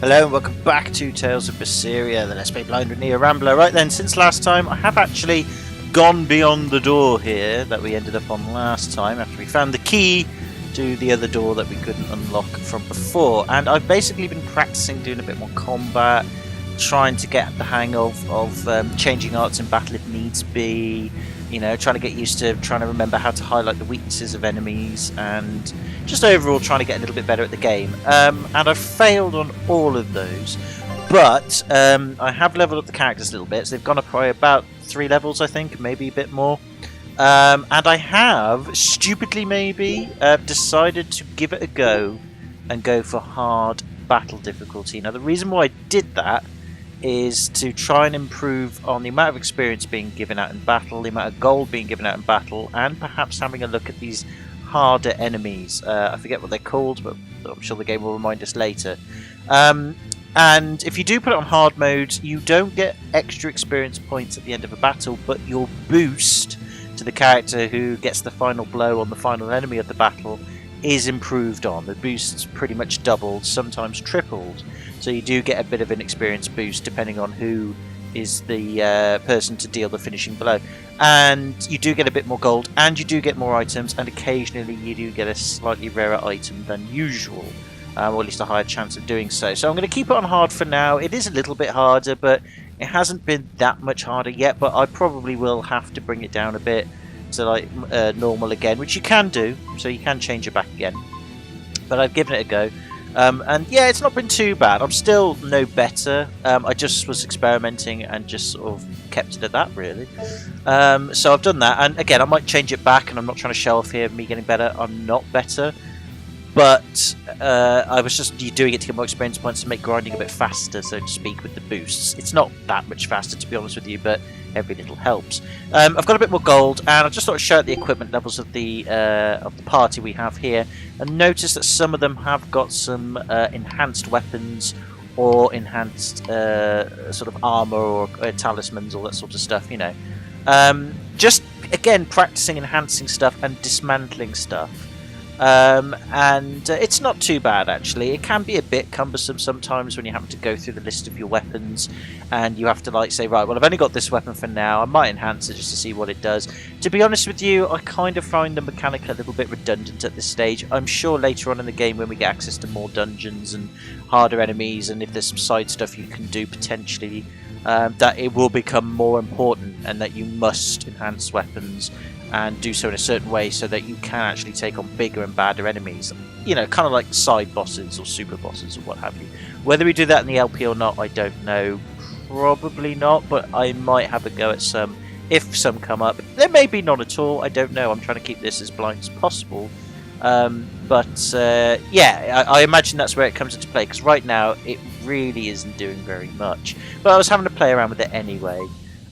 Hello and welcome back to Tales of Berseria, the Let's Play Blind with Neo Rambler. Right then, since last time, I have actually gone beyond the door here that we ended up on last time after we found the key to the other door that we couldn't unlock from before. And I've basically been practicing doing a bit more combat, trying to get the hang of changing arts in battle if needs be, you know, trying to get used to trying to remember how to highlight the weaknesses of enemies, and just overall trying to get a little bit better at the game. And I've failed on all of those, but I have leveled up the characters a little bit, so they've gone up by about 3 levels, I think, maybe a bit more. And I have, stupidly maybe, decided to give it a go and go for hard battle difficulty. Now the reason why I did that is to try and improve on the amount of experience being given out in battle, the amount of gold being given out in battle, and perhaps having a look at these harder enemies. I forget what they're called, but I'm sure the game will remind us later. And if you do put it on hard mode, you don't get extra experience points at the end of a battle, but your boost to the character who gets the final blow on the final enemy of the battle is improved on. The boost's pretty much doubled, sometimes tripled. So you do get a bit of an experience boost depending on who is the person to deal the finishing blow. And you do get a bit more gold, and you do get more items, and occasionally you do get a slightly rarer item than usual. Or at least a higher chance of doing so. So I'm going to keep it on hard for now. It is a little bit harder, but it hasn't been that much harder yet. But I probably will have to bring it down a bit to like normal again, which you can do. So you can change it back again. But I've given it a go. And yeah, it's not been too bad. I'm still no better. I just was experimenting and just sort of kept it at that, really. So I've done that. And again, I might change it back, and I'm not trying to show off here me getting better. I'm not better. But I was just doing it to get more experience points to make grinding a bit faster, so to speak, with the boosts. It's not that much faster, to be honest with you, but every little helps. I've got a bit more gold, and I just thought I'd show out the equipment levels of the party we have here, and notice that some of them have got some enhanced weapons or enhanced sort of armor or talismans, all that sort of stuff, you know. Just again practicing enhancing stuff and dismantling stuff. And it's not too bad, actually. It can be a bit cumbersome sometimes when you have to go through the list of your weapons and you have to like say, right, well, I've only got this weapon for now, I might enhance it just to see what it does. To be honest with you, I kind of find the mechanic a little bit redundant at this stage. I'm sure later on in the game, when we get access to more dungeons and harder enemies, and if there's some side stuff you can do potentially, that it will become more important and that you must enhance weapons and do so in a certain way so that you can actually take on bigger and badder enemies. You know, kind of like side bosses or super bosses or what have you. Whether we do that in the LP or not, I don't know. Probably not, but I might have a go at some if some come up. There may be none at all, I don't know. I'm trying to keep this as blind as possible. Yeah, I imagine that's where it comes into play, because right now it really isn't doing very much. But I was having to play around with it anyway.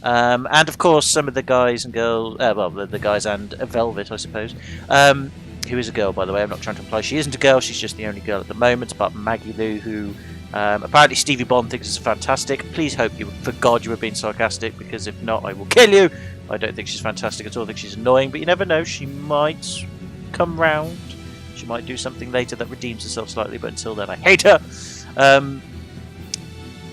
And of course, some of the guys and girls, well, the guys and Velvet, I suppose, who is a girl, by the way. I'm not trying to imply she isn't a girl. She's just the only girl at the moment, apart from Maggie Lou, who apparently Stevie Bond thinks is fantastic. Please hope you, for God, you were being sarcastic, because if not, I will kill you. I don't think she's fantastic at all. I think she's annoying, but you never know. She might come round. She might do something later that redeems herself slightly, but until then, I hate her.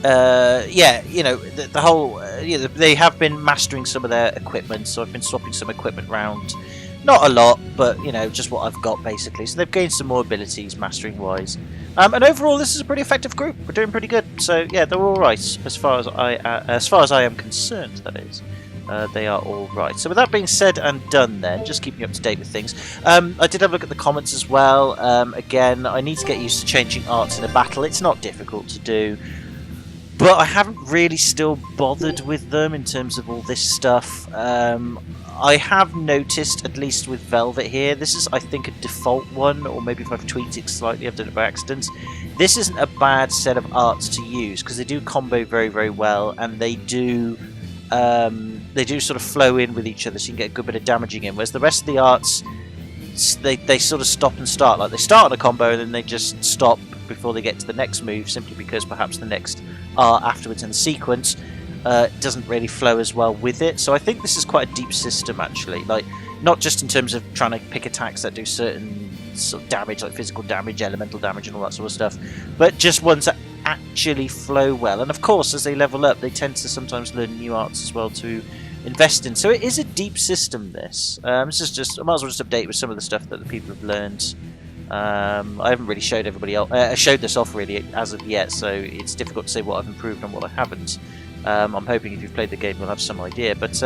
Yeah, you know, the whole they have been mastering some of their equipment, so I've been swapping some equipment round. Not a lot, but you know, just what I've got basically. So they've gained some more abilities mastering wise, and overall this is a pretty effective group. We're doing pretty good. So yeah, they're all right as far as I am concerned. That is, they are all right. So with that being said and done, then just keeping you up to date with things. I did have a look at the comments as well. Again, I need to get used to changing arts in a battle. It's not difficult to do. But I haven't really still bothered with them in terms of all this stuff. I have noticed, at least with Velvet here, this is, I think, a default one, or maybe if I've tweaked it slightly, I've done it by accident. This isn't a bad set of arts to use, because they do combo very, very well, and they do sort of flow in with each other, so you can get a good bit of damaging in, whereas the rest of the arts, they sort of stop and start. Like, they start on a combo, and then they just stop before they get to the next move, simply because perhaps the next art afterwards in the sequence doesn't really flow as well with it. So I think this is quite a deep system, actually. Like, not just in terms of trying to pick attacks that do certain sort of damage, like physical damage, elemental damage, and all that sort of stuff, but just ones that actually flow well. And of course, as they level up, they tend to sometimes learn new arts as well to invest in. So it is a deep system, this. This is just, I might as well just update with some of the stuff that the people have learned. I haven't really showed everybody else, showed this off really as of yet, so it's difficult to say what I've improved and what I haven't. I'm hoping if you've played the game you'll have some idea, but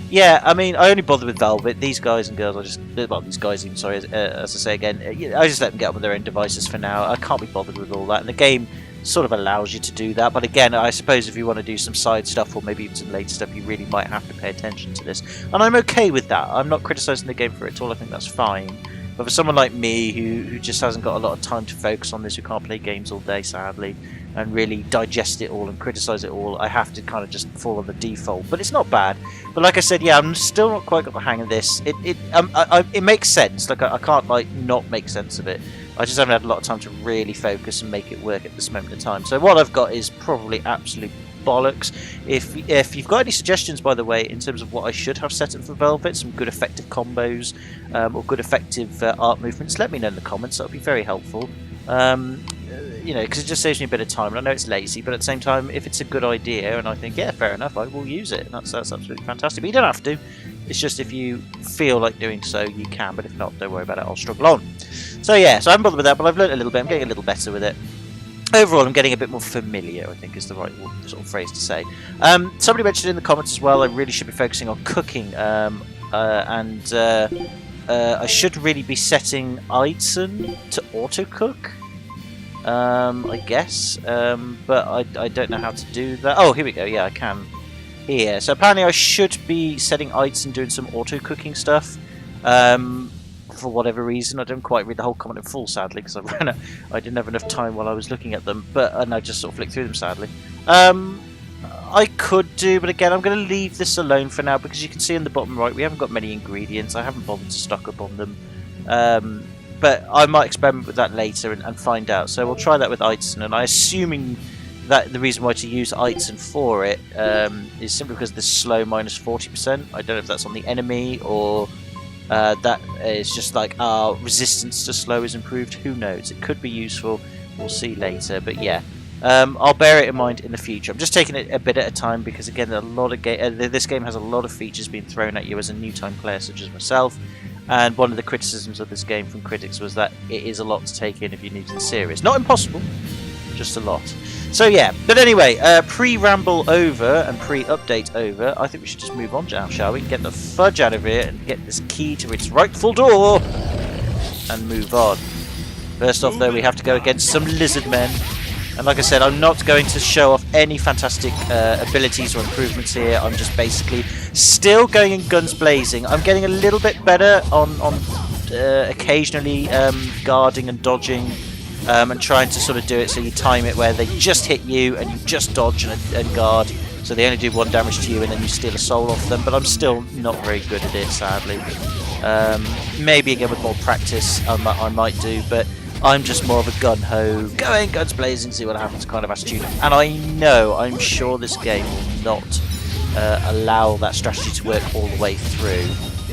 yeah, I mean, I only bother with Velvet. These guys and girls, these guys even, sorry, as I say again, I just let them get up with their own devices for now. I can't be bothered with all that, and the game sort of allows you to do that, but again, I suppose if you want to do some side stuff or maybe even some later stuff, you really might have to pay attention to this, and I'm okay with that. I'm not criticising the game for it at all. I think that's fine. But for someone like me who just hasn't got a lot of time to focus on this, who can't play games all day sadly, and really digest it all and criticise it all, I have to kind of just fall on the default. But it's not bad. But like I said, yeah, I'm still not quite got the hang of this. It makes sense. Like I can't like not make sense of it. I just haven't had a lot of time to really focus and make it work at this moment in time. So what I've got is probably absolute bollocks. If you've got any suggestions, by the way, in terms of what I should have set up for Velvet, some good effective combos or good effective art movements, let me know in the comments. That would be very helpful. You know, because it just saves me a bit of time, and I know it's lazy, but at the same time, if it's a good idea and I think, yeah, fair enough, I will use it. That's absolutely fantastic. But you don't have to. It's just if you feel like doing so, you can, but if not, don't worry about it, I'll struggle on. So yeah, so I haven't bothered with that, but I've learned a little bit. I'm getting a little better with it. Overall, I'm getting a bit more familiar, I think is the right sort of phrase to say. Somebody mentioned in the comments as well, I really should be focusing on cooking, and I should really be setting Eidson to auto-cook, I guess, but I don't know how to do that. Oh, here we go, yeah, I can here. So apparently I should be setting Eidson doing some auto-cooking stuff. For whatever reason, I didn't quite read the whole comment in full, sadly, because I didn't have enough time while I was looking at them, and I just sort of flicked through them, sadly. I could do, but again, I'm going to leave this alone for now, because you can see in the bottom right, we haven't got many ingredients. I haven't bothered to stock up on them, but I might experiment with that later and find out. So we'll try that with Eidson, and I'm assuming that the reason why to use Eidson for it is simply because this slow minus 40%. I don't know if that's on the enemy or that is just like our resistance to slow is improved. Who knows? It could be useful. We'll see later. But yeah, I'll bear it in mind in the future. I'm just taking it a bit at a time because again, this game has a lot of features being thrown at you as a new time player such as myself. And one of the criticisms of this game from critics was that it is a lot to take in if you're new to the series. Not impossible, just a lot. So yeah, but anyway, pre-ramble over and pre-update over, I think we should just move on now, shall we? Get the fudge out of here and get this key to its rightful door and move on. First off though, we have to go against some lizard men. And like I said, I'm not going to show off any fantastic abilities or improvements here. I'm just basically still going in guns blazing. I'm getting a little bit better on occasionally guarding and dodging. And trying to sort of do it so you time it where they just hit you and you just dodge and guard, so they only do 1 damage to you and then you steal a soul off them. But I'm still not very good at it, sadly. Maybe again with more practice I might do, but I'm just more of a gun-ho, going guns blazing, see what happens kind of attitude. And I'm sure this game will not allow that strategy to work all the way through.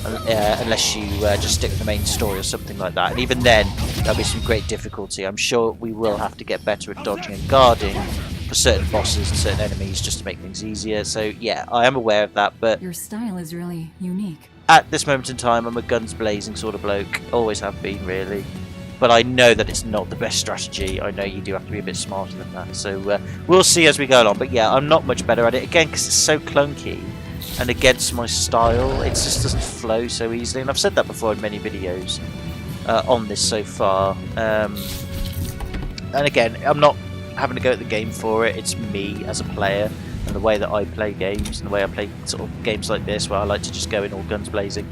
Unless you just stick with the main story or something like that, and even then there'll be some great difficulty. I'm sure we will have to get better at dodging and guarding for certain bosses and certain enemies just to make things easier. So yeah, I am aware of that, but your style is really unique. At this moment in time, I'm a guns blazing sort of bloke, always have been really, but I know that it's not the best strategy. I know you do have to be a bit smarter than that, so we'll see as we go along. But yeah, I'm not much better at it, again because it's so clunky and against my style. It just doesn't flow so easily, and I've said that before in many videos on this so far. And again, I'm not having to go at the game for it. It's me as a player and the way that I play games and the way I play sort of games like this where I like to just go in all guns blazing.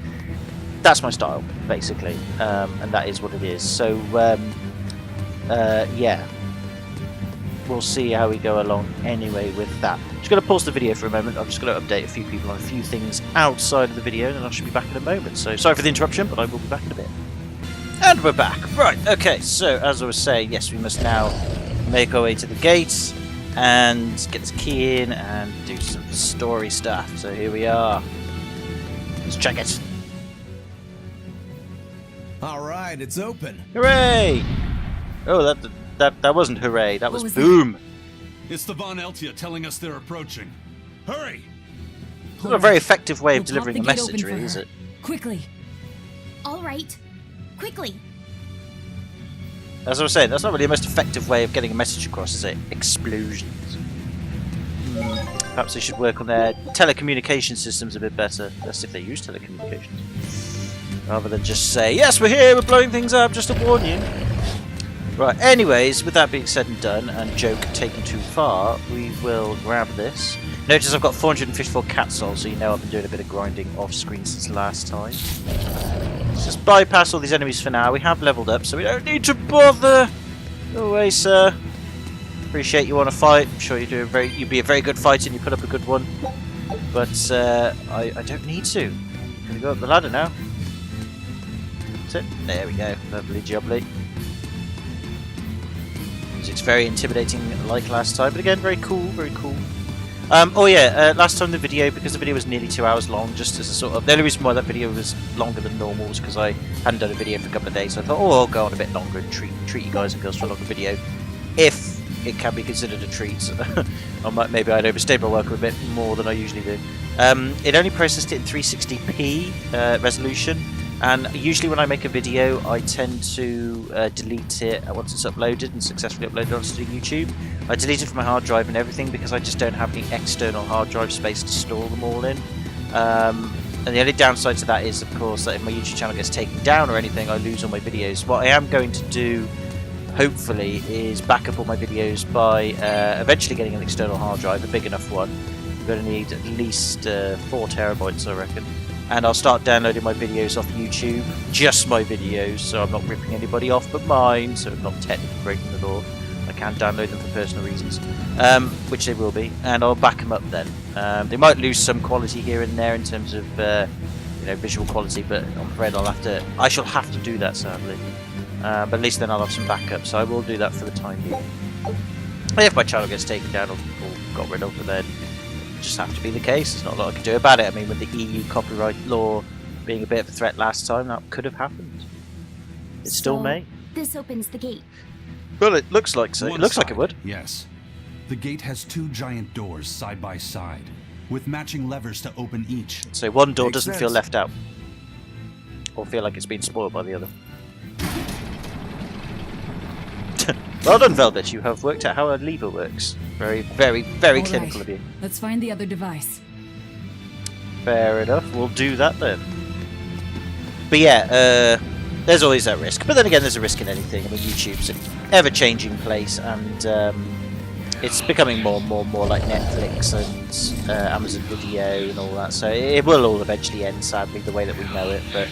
That's my style, basically, and that is what it is. So yeah, we'll see how we go along anyway with that. I'm just going to pause the video for a moment. I'm just going to update a few people on a few things outside of the video, and then I should be back in a moment. So sorry for the interruption, but I will be back in a bit. And we're back. Right, okay, so as I was saying, yes, we must now make our way to the gates and get this key in and do some story stuff. So here we are. Let's check it. Alright, it's open. Hooray! Oh, That wasn't hooray. That was was boom. It's the Von Eltia telling us they're approaching. Hurry! It's not a very effective way of We'll pop delivering a the gate message, open for really, is her. it? Quickly. All right. Quickly. As I was saying, that's not really the most effective way of getting a message across, is it? Explosions. Perhaps they should work on their telecommunication systems a bit better. That's if they use telecommunications. Rather than just say, yes, we're here, we're blowing things up, just to warn you. Right, anyways, with that being said and done, and joke taken too far, we will grab this. Notice I've got 454 cat souls, so you know I've been doing a bit of grinding off screen since last time. Let's just bypass all these enemies for now. We have leveled up, so we don't need to bother. Go away, sir. Appreciate you want to fight. I'm sure you'd be a very good fighter and you put up a good one. But I don't need to. I'm gonna go up the ladder now. That's it. There we go. Lovely jubbly. Music's very intimidating like last time, but again, very cool, very cool. Oh yeah, last time the video, because the video was nearly 2 hours long, just as a sort of... The only reason why that video was longer than normal was because I hadn't done a video for a couple of days, so I thought, oh, I'll go on a bit longer and treat you guys and girls for a longer video. If it can be considered a treat. Maybe I'd overstayed my welcome a bit more than I usually do. It only processed it in 360p resolution, and usually when I make a video I tend to delete it once it's uploaded and successfully uploaded onto YouTube. I delete it from my hard drive and everything because I just don't have any external hard drive space to store them all in. And the only downside to that is, of course, that if my YouTube channel gets taken down or anything, I lose all my videos. What I am going to do, hopefully, is back up all my videos by eventually getting an external hard drive, a big enough one. I'm going to need at least 4 terabytes, I reckon. And I'll start downloading my videos off YouTube, just my videos, so I'm not ripping anybody off but mine, so I'm not technically breaking the law. I can download them for personal reasons, which they will be, and I'll back them up then. They might lose some quality here and there in terms of visual quality, but I'm afraid I shall have to do that, sadly. But at least then I'll have some backup, so I will do that for the time being. If my channel gets taken down or got rid of, then it just have to be the case. There's not a lot I can do about it. I mean, with the EU copyright law being a bit of a threat last time, that could have happened. It still may. This opens the gate. Well, it looks like so. It looks like it would. Yes. The gate has 2 giant doors side by side, with matching levers to open each. So one door Makes doesn't sense. feel left out, or feel like it's been spoiled by the other. Well done, Velvet. You have worked out how a lever works. Very, very, very All clinical right. of you. Let's find the other device. Fair enough. We'll do that then. But yeah, there's always that risk. But then again, there's a risk in anything. I mean, YouTube's an ever-changing place, and it's becoming more and more like Netflix and Amazon Video and all that. So it will all eventually end, sadly, the way that we know it. But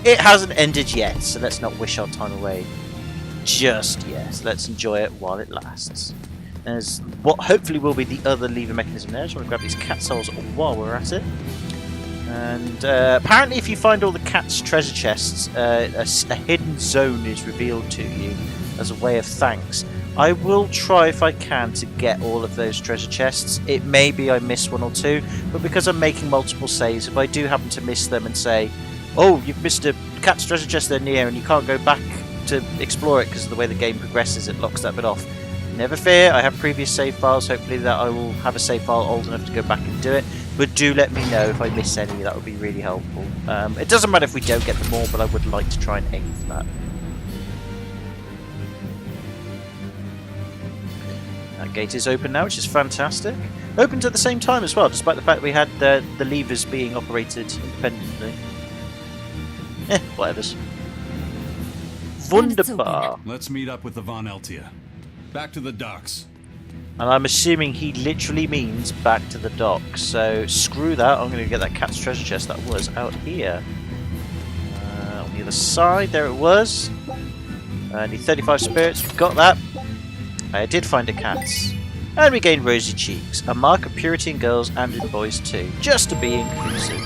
it hasn't ended yet, so let's not wish our time away just yet. Let's enjoy it while it lasts. There's what hopefully will be the other lever mechanism there. I just want to grab these cat souls while we're at it. And apparently if you find all the cat's treasure chests, a hidden zone is revealed to you as a way of thanks. I will try if I can to get all of those treasure chests. It may be I miss one or two, but because I'm making multiple saves, if I do happen to miss them and say, oh, you've missed a cat's treasure chest there near and you can't go back to explore it because of the way the game progresses, it locks that bit off. Never fear, I have previous save files, hopefully that I will have a save file old enough to go back and do it, but do let me know if I miss any, that would be really helpful. It doesn't matter if we don't get them all, but I would like to try and aim for that. That gate is open now, which is fantastic. Opened at the same time as well, despite the fact that we had the levers being operated independently. Whatevers. Wunderbar. Let's meet up with the Von Eltia. Back to the docks. And I'm assuming he literally means back to the docks. So screw that. I'm going to get that cat's treasure chest that was out here. On the other side, there it was. I need 35 spirits. We've got that. I did find a cat's. And we gained rosy cheeks. A mark of purity in girls and in boys too. Just to be inclusive.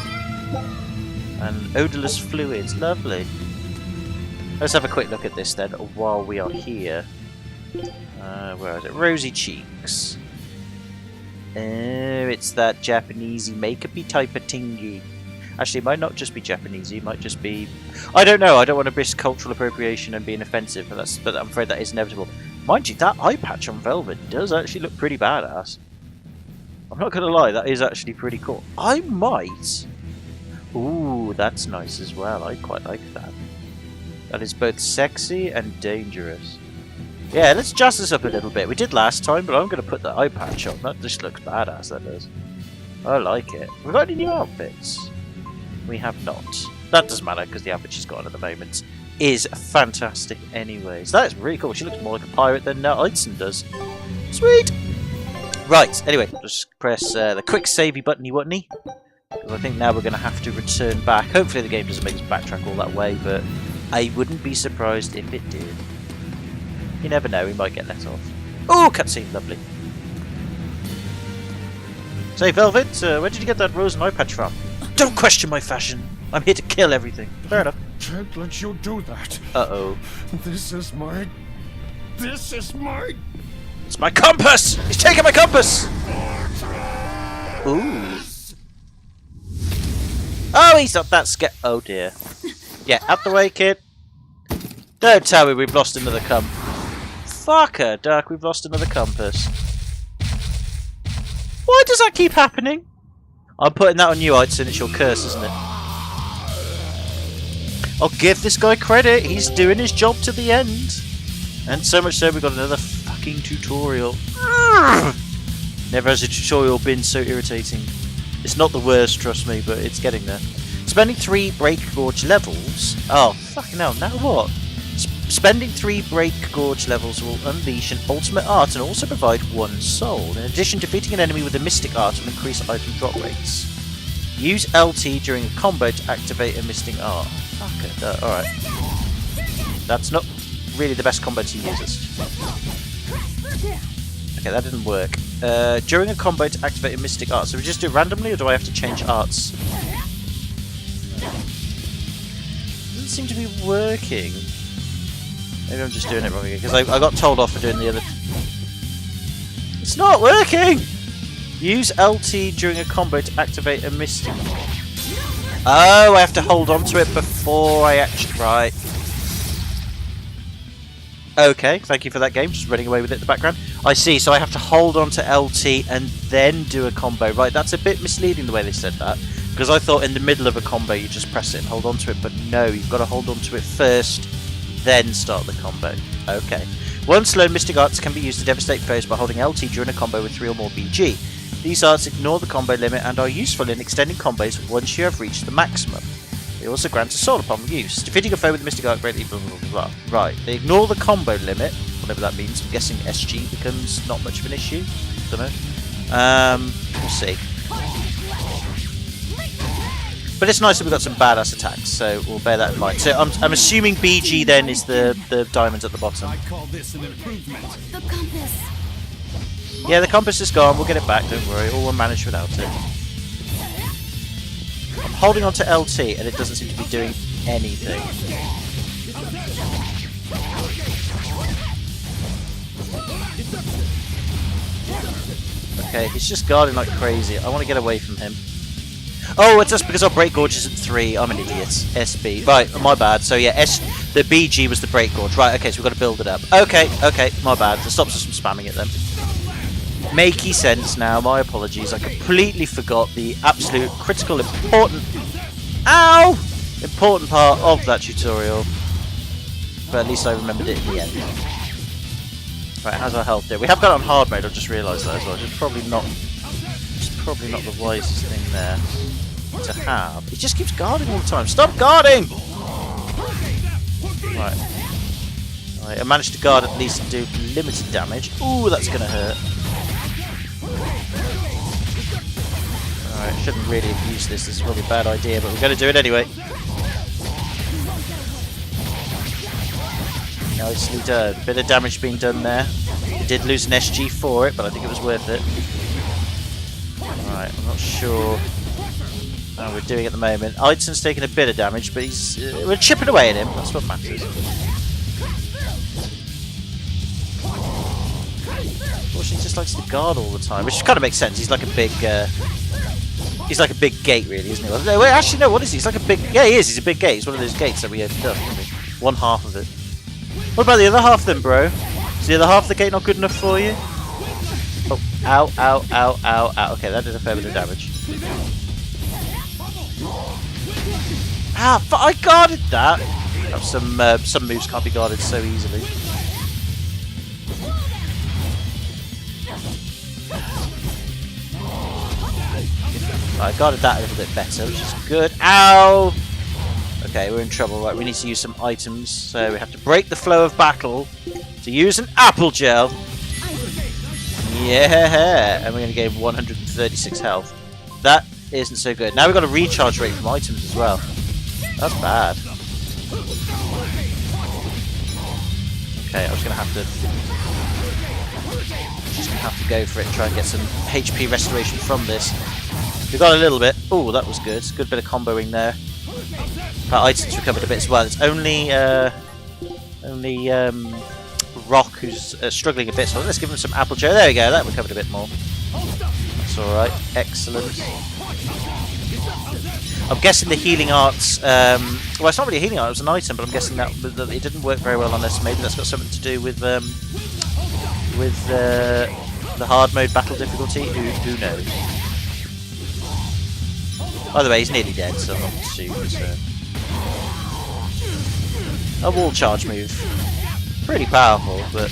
And odorless fluids. Lovely. Let's have a quick look at this then while we are here. Where is it? Rosy cheeks. Oh, it's that Japanesey makeup-y type of tingy. Actually, it might not just be Japanesey. It might just be... I don't know. I don't want to risk cultural appropriation and being offensive, but I'm afraid that is inevitable. Mind you, that eye patch on Velvet does actually look pretty badass. I'm not going to lie, that is actually pretty cool. I might... Ooh, that's nice as well. I quite like that. That is both sexy and dangerous. Yeah, let's adjust this up a little bit. We did last time, but I'm going to put the eye patch on. That just looks badass, that does. I like it. Have we got any new outfits? We have not. That doesn't matter, because the outfit she's got on at the moment is fantastic anyways. That is really cool. She looks more like a pirate than Idson does. Sweet! Right, anyway, just press the quick savey buttony wuttony. Because I think now we're going to have to return back. Hopefully the game doesn't make us backtrack all that way, but I wouldn't be surprised if it did. You never know, we might get let off. Oh, cutscene, lovely. Say, Velvet, where did you get that rose and eye patch from? Don't question my fashion. I'm here to kill everything. Fair enough. Can't let you do that. Uh-oh. This is my... It's my compass! He's taking my compass! Ooh. Oh, he's not that scared. Oh, dear. Yeah, out the way, kid. Don't tell me we've lost another Fucker, Duck, we've lost another compass. Why does that keep happening? I'm putting that on you, Idson. It's your curse, isn't it? I'll give this guy credit. He's doing his job to the end. And so much so, we've got another fucking tutorial. Never has a tutorial been so irritating. It's not the worst, trust me, but it's getting there. Spending 3 Break Gorge levels... Oh, fucking hell, now what? Spending 3 Break Gorge levels will unleash an ultimate art and also provide 1 soul. In addition, defeating an enemy with a mystic art will increase item drop rates. Use LT during a combo to activate a mystic art. Fuck it, alright. That's not really the best combo to use this. Okay, that didn't work. During a combo to activate a mystic art. So we just do it randomly, or do I have to change arts? Doesn't seem to be working. Maybe I'm just doing it wrong again, because I got told off for doing the other... It's not working! Use LT during a combo to activate a mystic... Oh, I have to hold on to it before I actually... Right. Okay, thank you for that game, just running away with it in the background. I see, so I have to hold on to LT and then do a combo. Right, that's a bit misleading the way they said that. Because I thought in the middle of a combo you just press it and hold on to it, but no, you've got to hold on to it first, then start the combo. Okay. 1 slow mystic arts can be used to devastate foes by holding LT during a combo with 3 or more BG. These arts ignore the combo limit and are useful in extending combos once you have reached the maximum. They also grant a soul upon use. Defeating a foe with a mystic art greatly blah blah blah blah. Right, they ignore the combo limit, whatever that means. I'm guessing SG becomes not much of an issue. Don't know. We'll see. But it's nice that we've got some badass attacks, so we'll bear that in mind. So I'm assuming BG then is the diamonds at the bottom. I call this an improvement. The compass. Yeah, the compass is gone. We'll get it back. Don't worry. All will manage without it. I'm holding on to LT and it doesn't seem to be doing anything. Okay, he's just guarding like crazy. I want to get away from him. Oh, it's just because our Break Gorge isn't 3. I'm an idiot. SB. Right, my bad. So yeah, the BG was the Break Gorge. Right, okay, so we've got to build it up. Okay, my bad. That stops us from spamming it then. Makey sense now. My apologies. I completely forgot the absolute critical important part of that tutorial. But at least I remembered it in the end. Right, how's our health there? We have got it on hard mode. I've just realised that as well. It's probably not the wisest thing there to have. He just keeps guarding all the time. Stop guarding! Right. I managed to guard at least and do limited damage. Ooh, that's gonna hurt. Alright, shouldn't really have used this. This is probably a bad idea, but we're going to do it anyway. Nicely done. Bit of damage being done there. We did lose an SG for it, but I think it was worth it. Alright, I'm not sure how we're doing at the moment. Idson's taking a bit of damage, but we're chipping away at him. That's what matters. Unfortunately, he just likes to guard all the time, which kind of makes sense. He's like a big gate, really, isn't he? Well, wait, actually, no. What is he? He's like a big. Yeah, he is. He's a big gate. He's one of those gates that we opened up. One half of it. What about the other half, then, bro? Is the other half of the gate not good enough for you? Oh, ow, ow, ow, ow, ow. Okay, that did a fair bit of damage. Ah, but I guarded that! Some moves can't be guarded so easily. I guarded that a little bit better, which is good. Ow! Okay, we're in trouble. Right, we need to use some items. So we have to break the flow of battle to use an apple gel. Yeah! And we're going to gain 136 health. That isn't so good. Now we've got a recharge rate from items as well. That's bad. Okay, I was going to have to go for it and try and get some HP restoration from this. We got a little bit. Oh, that was good. Good bit of comboing there. Our items recovered a bit as well. It's only Rock who's struggling a bit. So let's give him some apple gel. There we go. That recovered a bit more. That's all right. Excellent. I'm guessing the healing arts. Well, it's not really a healing art. It was an item, but I'm guessing that it didn't work very well on this. Maybe that's got something to do with the hard mode battle difficulty. Who knows? By the way, he's nearly dead, so I'm not too concerned. A wall charge move. Pretty powerful, but...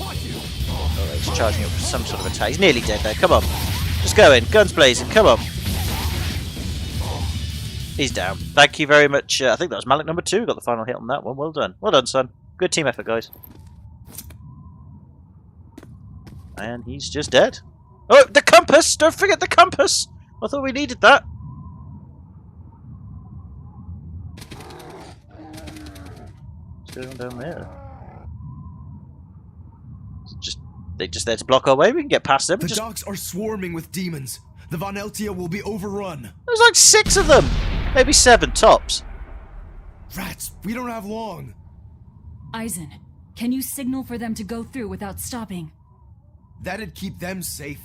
Oh, he's charging up for some sort of attack. He's nearly dead though, come on. Just go in, guns blazing, come on. He's down. Thank you very much. I think that was Malik number 2 who got the final hit on that one. Well done. Well done, son. Good team effort, guys. And he's just dead. Oh, the compass! Don't forget the compass! I thought we needed that. What's going on down there? They're just there to block our way. We can get past them. The docks are swarming with demons. The Von Eltia will be overrun. There's like 6 of them. Maybe 7 tops. Rats, we don't have long. Eisen, can you signal for them to go through without stopping? That'd keep them safe.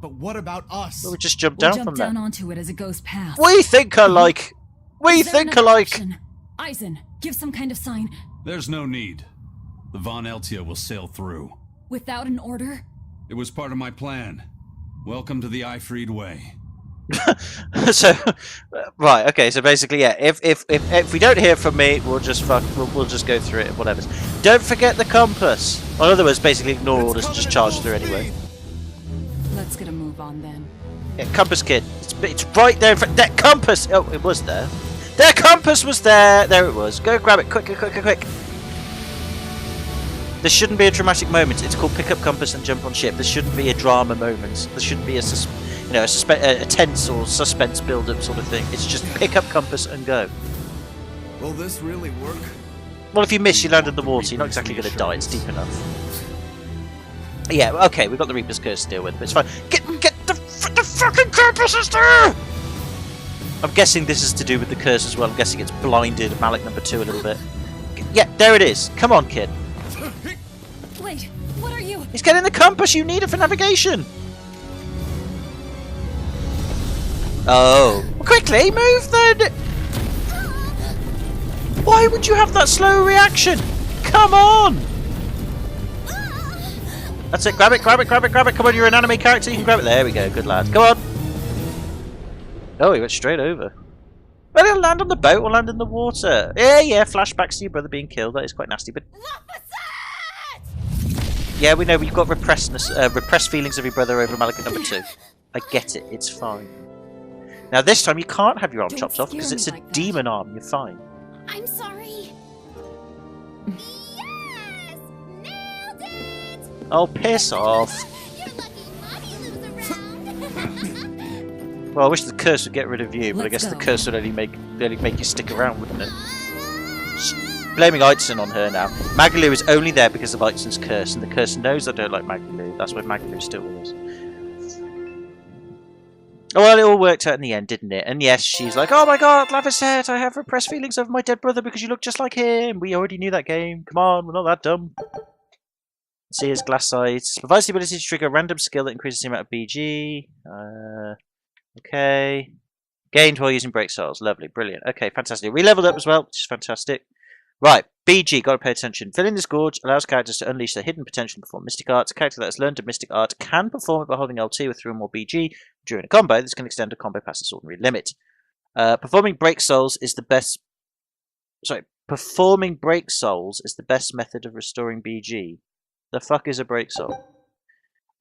But what about us? Well, we just jump We'll down jump from down there. onto it as it goes past. We think alike. We Is there think another alike. option? Eisen, give some kind of sign. There's no need. The Von Eltia will sail through. Without an order? It was part of my plan. Welcome to the Ifried Way. So, right, okay. So basically, yeah. If we don't hear from me, we'll just we'll just go through it. Whatever. Don't forget the compass. In other words, basically ignore orders and just charge through anyway. Let's get a move on then. Yeah, compass kid. It's right there in front. That compass. Oh, it was there. Their compass was there. There it was. Go grab it. Quick, quick, quick, quick, quick. This shouldn't be a dramatic moment. It's called pick up compass and jump on ship. This shouldn't be a drama moment. This shouldn't be a tense or suspense build-up sort of thing. It's just pick up compass and go. Will this really work? Well, if you miss, you land in the water. You're not exactly going to die. It's deep enough. Yeah, okay, we've got the Reaper's Curse to deal with, but it's fine. Get the fucking compass is there! I'm guessing this is to do with the curse as well. I'm guessing it's blinded Malik number 2 a little bit. Yeah, there it is. Come on, kid. Wait, what are you? He's getting the compass. You need it for navigation. Oh. Well, quickly, move then! Why would you have that slow reaction? Come on! That's it, grab it, grab it, grab it, grab it. Come on, you're an anime character, you can grab it. There we go, good lad. Come on! Oh, he went straight over. Well, he'll land on the boat or land in the water. Yeah, flashbacks to your brother being killed. That is quite nasty, but... Yeah, we know you've got repressed feelings of your brother over Malika number 2. I get it, it's fine. Now this time you can't have your arm Don't chopped off scare because me it's a like that. demon arm, you're fine. I'm sorry. Yes! Nailed it! Oh, piss off. You're lucky mommy lives around. Well, I wish the curse would get rid of you, but I Let's guess the go. curse would only make you stick around, wouldn't it? Blaming Aitzen on her now. Magalu is only there because of Aitzen's curse, and the curse knows I don't like Magalu. That's why Magalu's still with us. Oh, well, it all worked out in the end, didn't it? And yes, she's like, oh my god, Lavisette, I have repressed feelings over my dead brother because you look just like him. We already knew that game. Come on, we're not that dumb. See his glass sides. Provides the ability to trigger a random skill that increases the amount of BG. Okay. Gained while using break cells. Lovely, brilliant. Okay, fantastic. We leveled up as well, which is fantastic. Right, BG, gotta pay attention. Filling this gorge allows characters to unleash their hidden potential and perform mystic arts. A character that has learned a mystic art can perform it by holding LT with 3 or more BG during a combo. This can extend a combo past its ordinary limit. Performing Break Souls is the best... Performing Break Souls is the best method of restoring BG. The fuck is a Break Soul?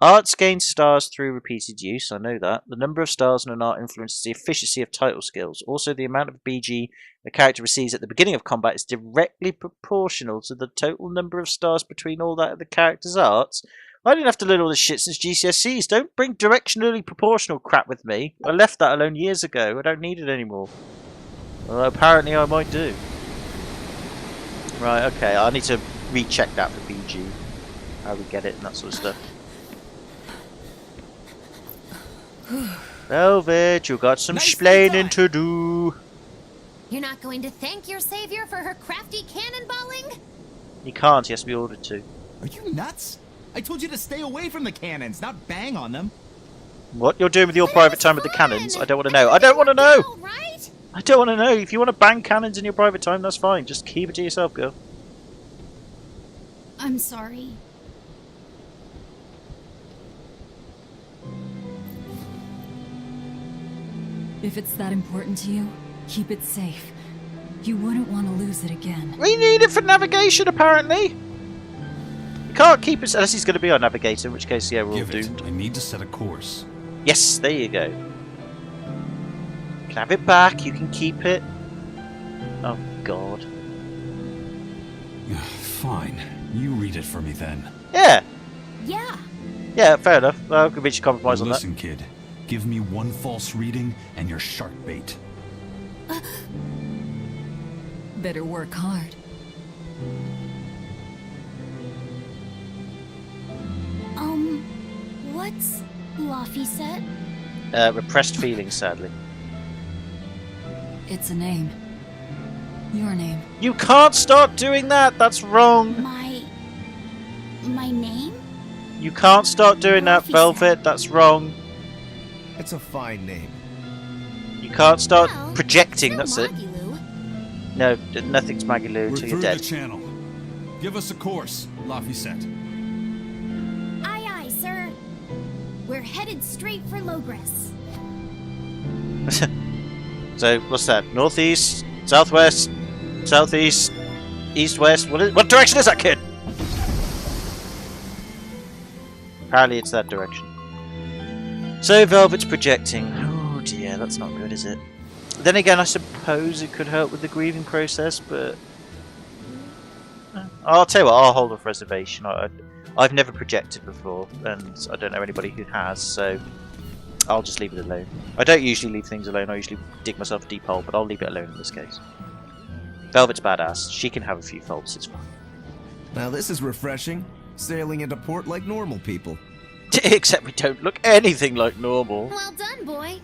Arts gain stars through repeated use, I know that. The number of stars in an art influences the efficiency of title skills. Also, the amount of BG a character receives at the beginning of combat is directly proportional to the total number of stars between all that of the character's arts. I didn't have to learn all this shit since GCSEs. Don't bring directionally proportional crap with me. I left that alone years ago. I don't need it anymore. Well, apparently I might do. Right, okay. I need to recheck that for BG. How we get it and that sort of stuff. Velvet, you got some splaining to do. You're not going to thank your savior for her crafty cannonballing? He can't, he has to be ordered to. Are you nuts? I told you to stay away from the cannons, not bang on them. What you're doing with your But it private was time with the fun. cannons, I don't want to know. I don't want to know! All right? I don't want to know. If you want to bang cannons in your private time, that's fine. Just keep it to yourself, girl. I'm sorry. If it's that important to you, keep it safe. You wouldn't want to lose it again. We need it for navigation, apparently. We can't keep it unless he's going to be our navigator, in which case, yeah, we're all Give it. doomed. I need to set a course. Yes, there you go. You can have it back. You can keep it. Oh, God. Fine. You read it for me then. Yeah. Yeah. Yeah, fair enough. Well, we can reach a compromise on that. Listen, kid. Give me one false reading and you're shark bait. Better work hard. What's Laffy said? Repressed feelings, sadly. It's a name. Your name. You can't start doing that. That's wrong. My name? You can't start doing that, Laffy Velvet. That's wrong. It's a fine name. You can't start Well, projecting. still That's it. Maggie-Lou. No, nothing's Maggie Lou We're until through you're the dead. channel. Give us a course, Laffy. Aye, aye, sir. We're headed straight for Logres. So, what's that? Northeast, southwest, southeast, east-west? What direction is that, kid? Apparently it's that direction. So, Velvet's projecting. Oh dear, that's not good, is it? Then again, I suppose it could help with the grieving process, but... I'll tell you what, I'll hold off reservation. I've never projected before, and I don't know anybody who has, so... I'll just leave it alone. I don't usually leave things alone, I usually dig myself a deep hole, but I'll leave it alone in this case. Velvet's badass. She can have a few faults, it's fine. Now this is refreshing. Sailing into port like normal people. Except we don't look anything like normal. Well done, boy.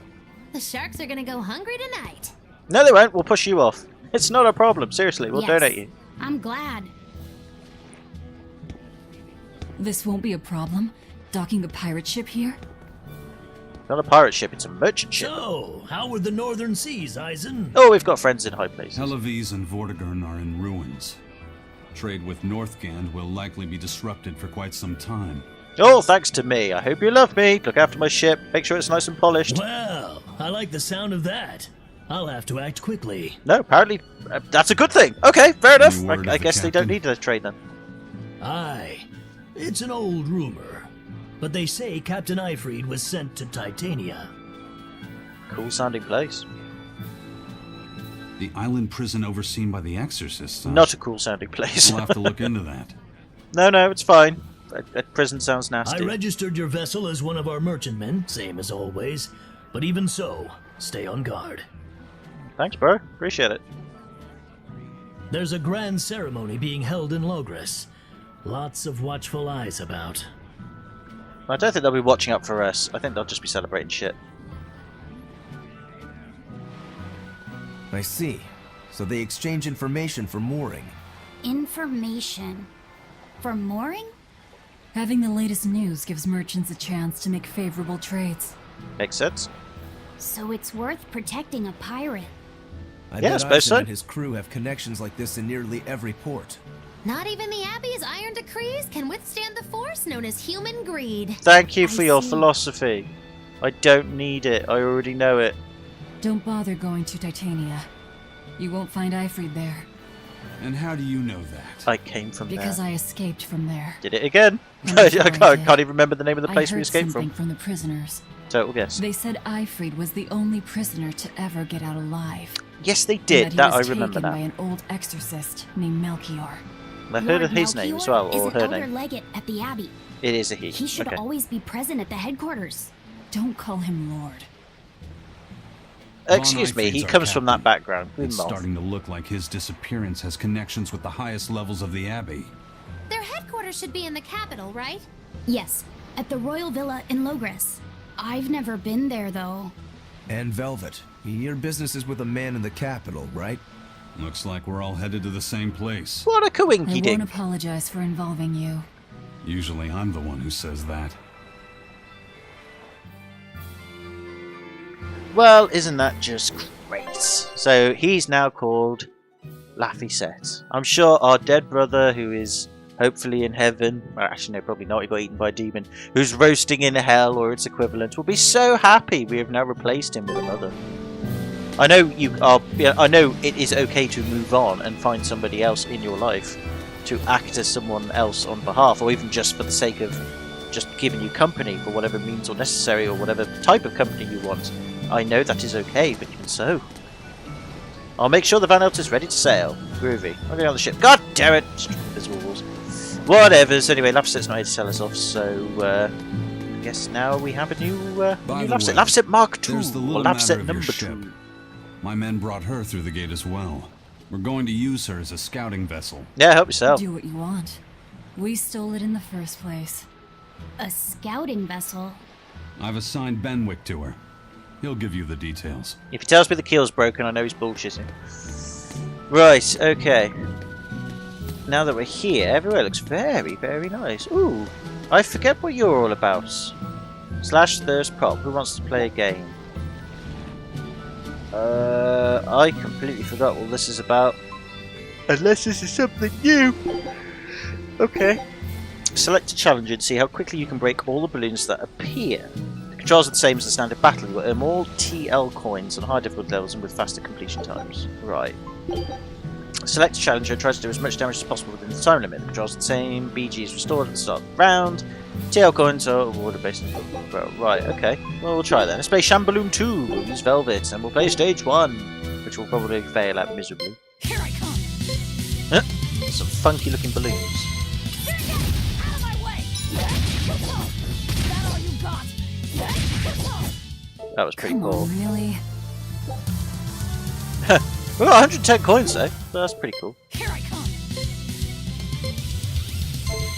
The sharks are gonna go hungry tonight. No, they won't. We'll push you off. It's not a problem. Seriously, we'll Yes. donate you. I'm glad. This won't be a problem. Docking a pirate ship here? Not a pirate ship, it's a merchant ship. So, how were the northern seas, Eisen? Oh, we've got friends in high places. Helavis and Vortigern are in ruins. Trade with Northgand will likely be disrupted for quite some time. Oh, thanks to me. I hope you love me. Look after my ship. Make sure it's nice and polished. Well, I like the sound of that. I'll have to act quickly. No, apparently that's a good thing. Okay, fair enough. Any word I of the guess they don't captain? need to trade then. Aye. It's an old rumor. But they say Captain Eifried was sent to Titania. Cool sounding place. The island prison overseen by the exorcists. Huh? Not a cool sounding place. We'll have to look into that. No, it's fine. A prison sounds I nasty. registered your vessel as one of our merchantmen, same as always. But even so, stay on guard. Thanks, bro. Appreciate it. There's a grand ceremony being held in Logres. Lots of watchful eyes about. I don't think they'll be watching up for us. I think they'll just be celebrating shit. I see. So they exchange information for mooring. Information. For mooring? Having the latest news gives merchants a chance to make favorable trades. Makes sense. So it's worth protecting a pirate. I Yeah, I bet suppose Eisen so. and his crew have connections like this in nearly every port. Not even the Abbey's iron decrees can withstand the force known as human greed. Thank you for I your see. philosophy. I don't need it. I already know it. Don't bother going to Titania. You won't find Ifrid there, And how do you know that? I came from because there. I escaped from there. Did it again. I'm I sure I can't did. even remember the name of the place I we heard escaped something from. the prisoners. Total guess. They said Ifrid was the only prisoner to ever get out alive. Yes, they and did. he That I was remember taken by now. an old exorcist named Melchior. I heard of Lord his name as Melchior well, or is her an elder name. legate at the Abbey. It is a he. He should Okay. always be present at the headquarters. Don't call him Lord. Excuse me, Ifrid's he our comes from that captain. background. It's Moth. starting to look like his disappearance has connections with the highest levels of the Abbey. Their headquarters should be in the capital, right? Yes, at the Royal Villa in Logres. I've never been there, though. And Velvet, your business is with a man in the capital, right? Looks like we're all headed to the same place. What a I coinky won't dink. apologize for involving you. Usually I'm the one who says that. Well, isn't that just great? So he's now called Laphicet. I'm sure our dead brother, who is hopefully in heaven, well, actually no, probably not, he got eaten by a demon, who's roasting in hell or its equivalent, will be so happy we have now replaced him with another. I know you are. I know it is okay to move on and find somebody else in your life to act as someone else on behalf, or even just for the sake of just giving you company for whatever means or necessary, or whatever type of company you want. I know that is okay, but even so. I'll make sure the VanElt is ready to sail. Groovy. I'm going on the ship. God damn it! Invisible walls. Whatevers. Anyway, Laphicet's not here to tell us off, so I guess now we have a new By the Laphicet. way, Laphicet Mark II, there's the or little matter Laphicet of your number ship. 2. My men brought her through the gate as well. We're going to use her as a scouting vessel. Yeah, help yourself. Do what you want. We stole it in the first place. A scouting vessel. I've assigned Benwick to her. He'll give you the details. If he tells me the keel's broken, I know he's bullshitting. Right, okay. Now that we're here, everywhere looks very, very nice. Ooh, I forget what you're all about. Slash thirst prop. Who wants to play a game? I completely forgot what this is about. Unless this is something new. Okay. Select a challenge and see how quickly you can break all the balloons that appear. The controls are the same as the standard battle. You will earn more TL coins on high difficulty levels and with faster completion times. Right. Select a challenge and try to do as much damage as possible within the time limit. The controls are the same. BG is restored at the start of the round. TL coins are awarded based on... Right, okay. Well, we'll try then. Let's play Shamballoon 2. We'll use Velvet, and we'll play Stage 1, which will probably fail at miserably. Here I come! Some funky looking balloons. Out of my way! Is that all you got? That was pretty Come cool. on, really? We got 110 coins though, so that's pretty cool. Here I come!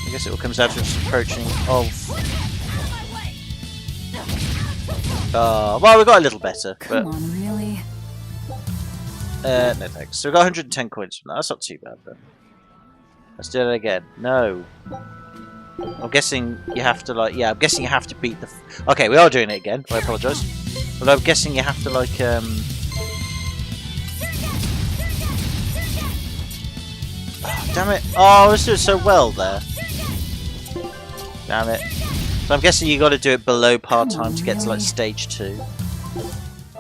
I guess it all comes down to us approaching of... Out of my way! well, we got a little better, but Come on, really? no thanks. So we got 110 coins from that. That's not too bad though. Let's do it again. No. I'm guessing you have to like... Yeah, I'm guessing you have to beat the... Okay, we are doing it again. I apologise. But I'm guessing you have to like... Damn it. Oh, I was doing so well there. Damn it. So I'm guessing you got to do it below par time to get to like stage 2.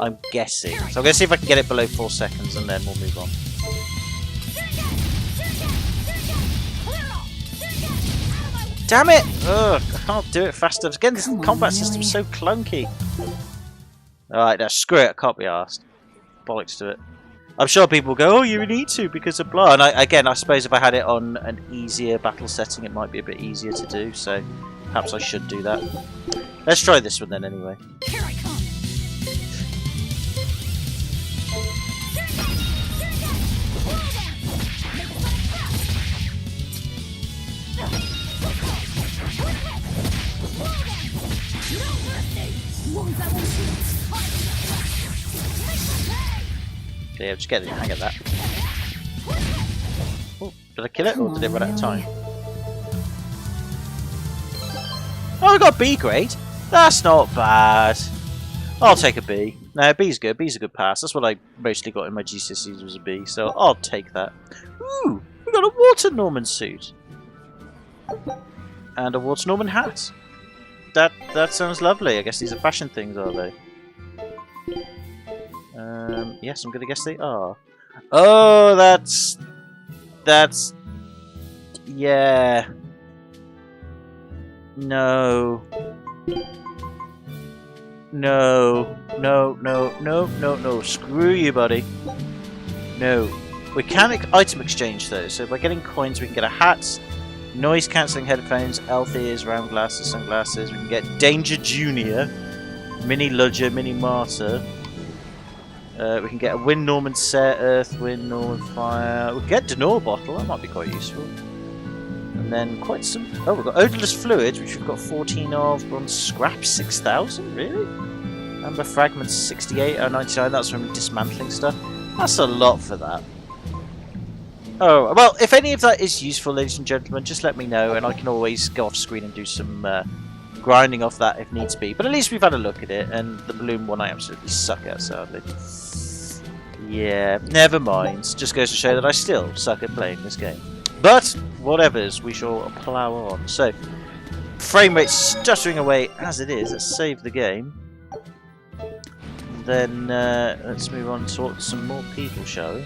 I'm guessing. So I'm going to see if I can get it below 4 seconds and then we'll move on. Damn it! Ugh, I can't do it fast enough. Again, this Come on, combat really? system's so clunky. Alright, now screw it. I can't be arsed. Bollocks to it. I'm sure people will go, oh, you need to because of blah. And again, I suppose if I had it on an easier battle setting, it might be a bit easier to do. So perhaps I should do that. Let's try this one then anyway. Here I come! Yeah, just get the hang of that. Oh, did I kill it or did it run out of time? Oh, I got B grade. That's not bad. I'll take a B. No, B's good. B's a good pass. That's what I mostly got in my GCSEs was a B, so I'll take that. Ooh, we got a Water Norman suit. And a Water Norman hat. That sounds lovely. I guess these are fashion things, are they? Yes, I'm gonna guess they are. Oh, that's... Yeah. No. No. No, no, no, no, no. Screw you, buddy. No. We can item exchange, though. So by getting coins, we can get a hat, noise-cancelling headphones, elf ears, round glasses, sunglasses. We can get Danger Junior, Mini Ludger, Mini Martyr. We can get a Wind Norman set, Earth Wind Norman Fire. We can get Denor Bottle, that might be quite useful. And then quite some... Oh, we've got Odorless Fluids, which we've got 14 of. Bronze Scrap, 6,000? Really? Amber Fragments, 68 or 99. That's from dismantling stuff. That's a lot for that. Oh, well, if any of that is useful, ladies and gentlemen, just let me know, and I can always go off screen and do some grinding off that if needs be. But at least we've had a look at it, and the balloon one I absolutely suck at, sadly. Yeah, never mind. Just goes to show that I still suck at playing this game. But, whatevers, we shall plough on. So, frame rate stuttering away as it is. Let's save the game. And then, let's move on and talk to some more people, shall we?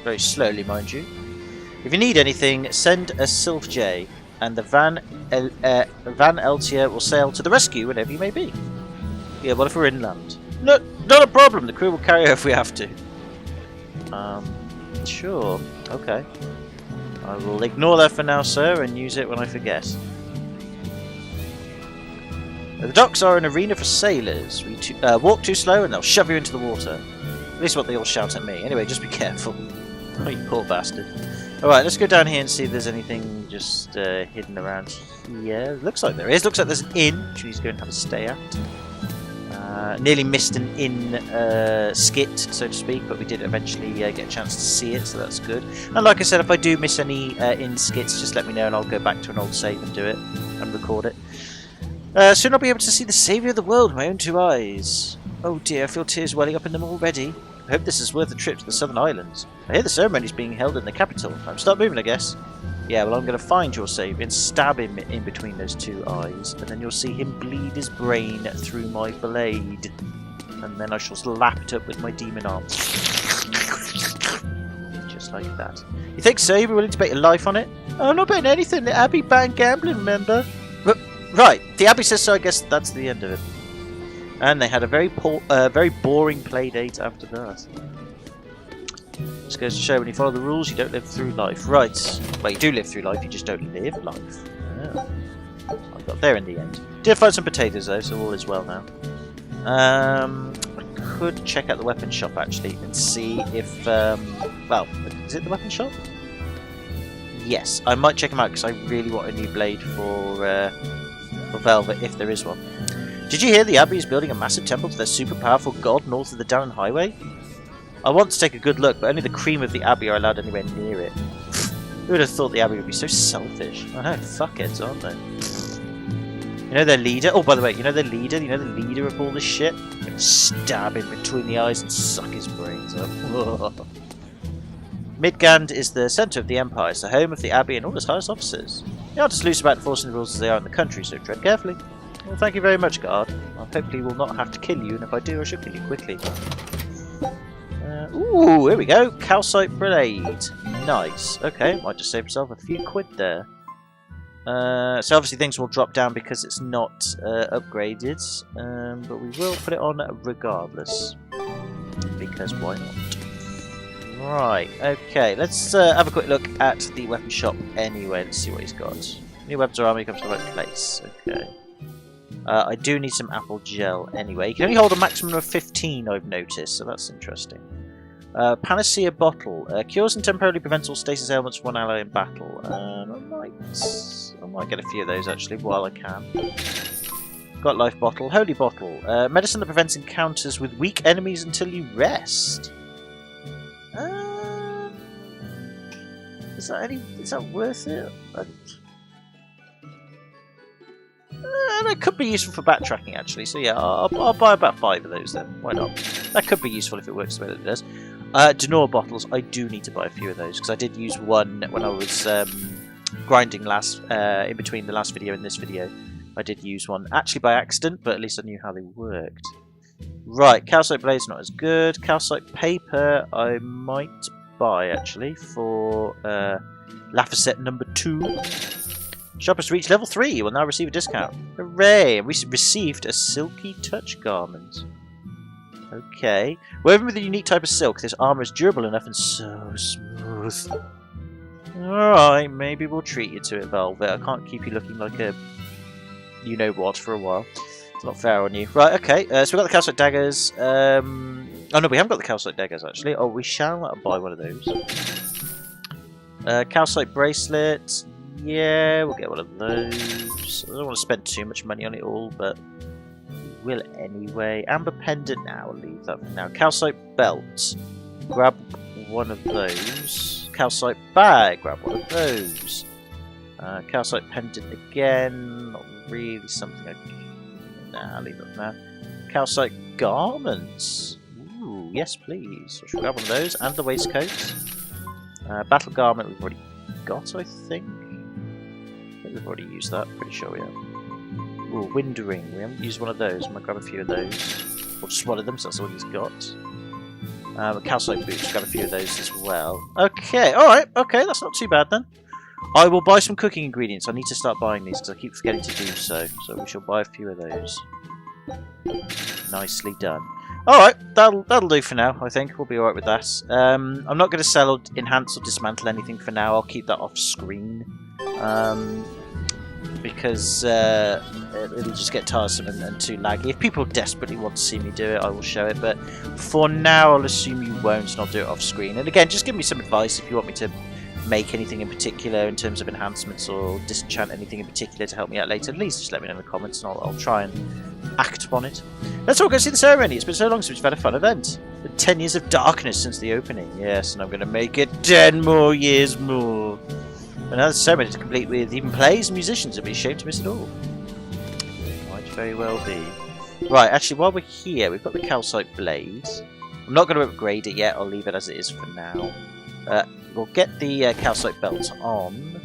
Very slowly, mind you. If you need anything, send a Sylph J, and the Van Eltier will sail to the rescue whenever you may be. Yeah, what if we're inland? No, not a problem. The crew will carry her if we have to. Sure. Okay. I will ignore that for now, sir, and use it when I forget. The docks are an arena for sailors. We walk too slow and they'll shove you into the water. At least what they all shout at me. Anyway, just be careful. Oh, you poor bastard. Alright, let's go down here and see if there's anything just hidden around here. Looks like there is. Looks like there's an inn, which we need to go and have a stay at. Nearly missed an inn skit, so to speak, but we did eventually get a chance to see it, so that's good. And like I said, if I do miss any inn skits, just let me know and I'll go back to an old save and do it, and record it. Soon I'll be able to see the saviour of the world with my own two eyes. Oh dear, I feel tears welling up in them already. I hope this is worth a trip to the Southern Islands. I hear the ceremony's being held in the capital. Time to start moving, I guess. Yeah, well, I'm going to find your saviour and stab him in between those two eyes, and then you'll see him bleed his brain through my blade. And then I shall slap it up with my demon arm. Just like that. You think so? You're willing to bet your life on it? I'm not betting anything. The Abbey banned gambling, remember? Right, the Abbey says so. I guess that's the end of it. And they had a very boring play date after that. This goes to show when you follow the rules, you don't live through life. Right. Well, you do live through life, you just don't live life. Oh. I got there in the end. Did find some potatoes though, so all is well now. I could check out the weapon shop actually and see if... well, is it the weapon shop? Yes, I might check them out because I really want a new blade for Velvet, if there is one. Did you hear the Abbey is building a massive temple to their super powerful god north of the Darren Highway? I want to take a good look, but only the cream of the Abbey are allowed anywhere near it. Who would have thought the Abbey would be so selfish? I know, fuckheads, aren't they? You know their leader? Oh, by the way, you know their leader? You know the leader of all this shit? I'm gonna stab him between the eyes and suck his brains up. Midgand is the centre of the Empire. It's the home of the Abbey and all its highest officers. They aren't as loose about enforcing the rules as they are in the country, so tread carefully. Well, thank you very much, guard. I hopefully will not have to kill you, and if I do, I shall kill you quickly. Ooh, here we go. Calcite Blade. Nice. Okay, might just save myself a few quid there. So obviously things will drop down because it's not upgraded, but we will put it on regardless. Because why not? Right, okay, let's have a quick look at the weapon shop anyway. Let's see what he's got. New weapons or armor comes to the right place. Okay. I do need some apple gel anyway. You can only hold a maximum of 15, I've noticed, so that's interesting. Panacea bottle. Cures and temporarily prevents all stasis ailments for one ally in battle. I might get a few of those actually while I can. Got life bottle. Holy bottle. Medicine that prevents encounters with weak enemies until you rest. Is that worth it? I It could be useful for backtracking, actually. So yeah, I'll buy about 5 of those then. Why not? That could be useful if it works the way that it does. Denor bottles, I do need to buy a few of those, because I did use one when I was grinding in between the last video and this video. I did use one, actually by accident, but at least I knew how they worked. Right, calcite blade's not as good. Calcite paper I might buy, actually, for Lafayette number 2. Shop has reached level 3. You will now receive a discount. Hooray! We received a silky touch garment. Okay. Woven with a unique type of silk, this armor is durable enough and so smooth. Alright, maybe we'll treat you to it, Velvet. I can't keep you looking like a you-know-what for a while. It's not fair on you. Right, okay. So we've got the calcite daggers. Oh no, we haven't got the calcite daggers, actually. Oh, we shall buy one of those. Calcite bracelet. Yeah, we'll get one of those. I don't want to spend too much money on it all, but we will anyway. Amber pendant now, I'll leave that for now. Calcite belt. Grab one of those. Calcite bag. Grab one of those. Calcite pendant again. Not really something I can... Nah, I'll leave it for now. Calcite garments. Ooh, yes please. I should grab one of those. And the waistcoat. Battle garment we've already got, I think. We've already used that, pretty sure we have. Ooh, wind ring. We haven't used one of those. I might grab a few of those. Or just one of them, so that's all he's got. Calcite boots, grab a few of those as well. Okay, alright, okay, that's not too bad then. I will buy some cooking ingredients. I need to start buying these because I keep forgetting to do so. So we shall buy a few of those. Nicely done. Alright, that'll do for now, I think. We'll be alright with that. I'm not going to sell or enhance or dismantle anything for now. I'll keep that off screen. Because it'll just get tiresome and too laggy. If people desperately want to see me do it, I will show it. But for now, I'll assume you won't, and I'll do it off screen. And again, just give me some advice if you want me to make anything in particular in terms of enhancements or disenchant anything in particular to help me out later. At least just let me know in the comments, and I'll try and act upon it. Let's all go see the ceremony. It's been so long since we've had a fun event. Been 10 years of darkness since the opening. Yes, and I'm going to make it 10 more years more. Another ceremony to complete with even plays and musicians. It'd be a shame to miss it all. Might very well be. Right, actually, while we're here, we've got the calcite blade. I'm not going to upgrade it yet. I'll leave it as it is for now. We'll get the calcite belt on.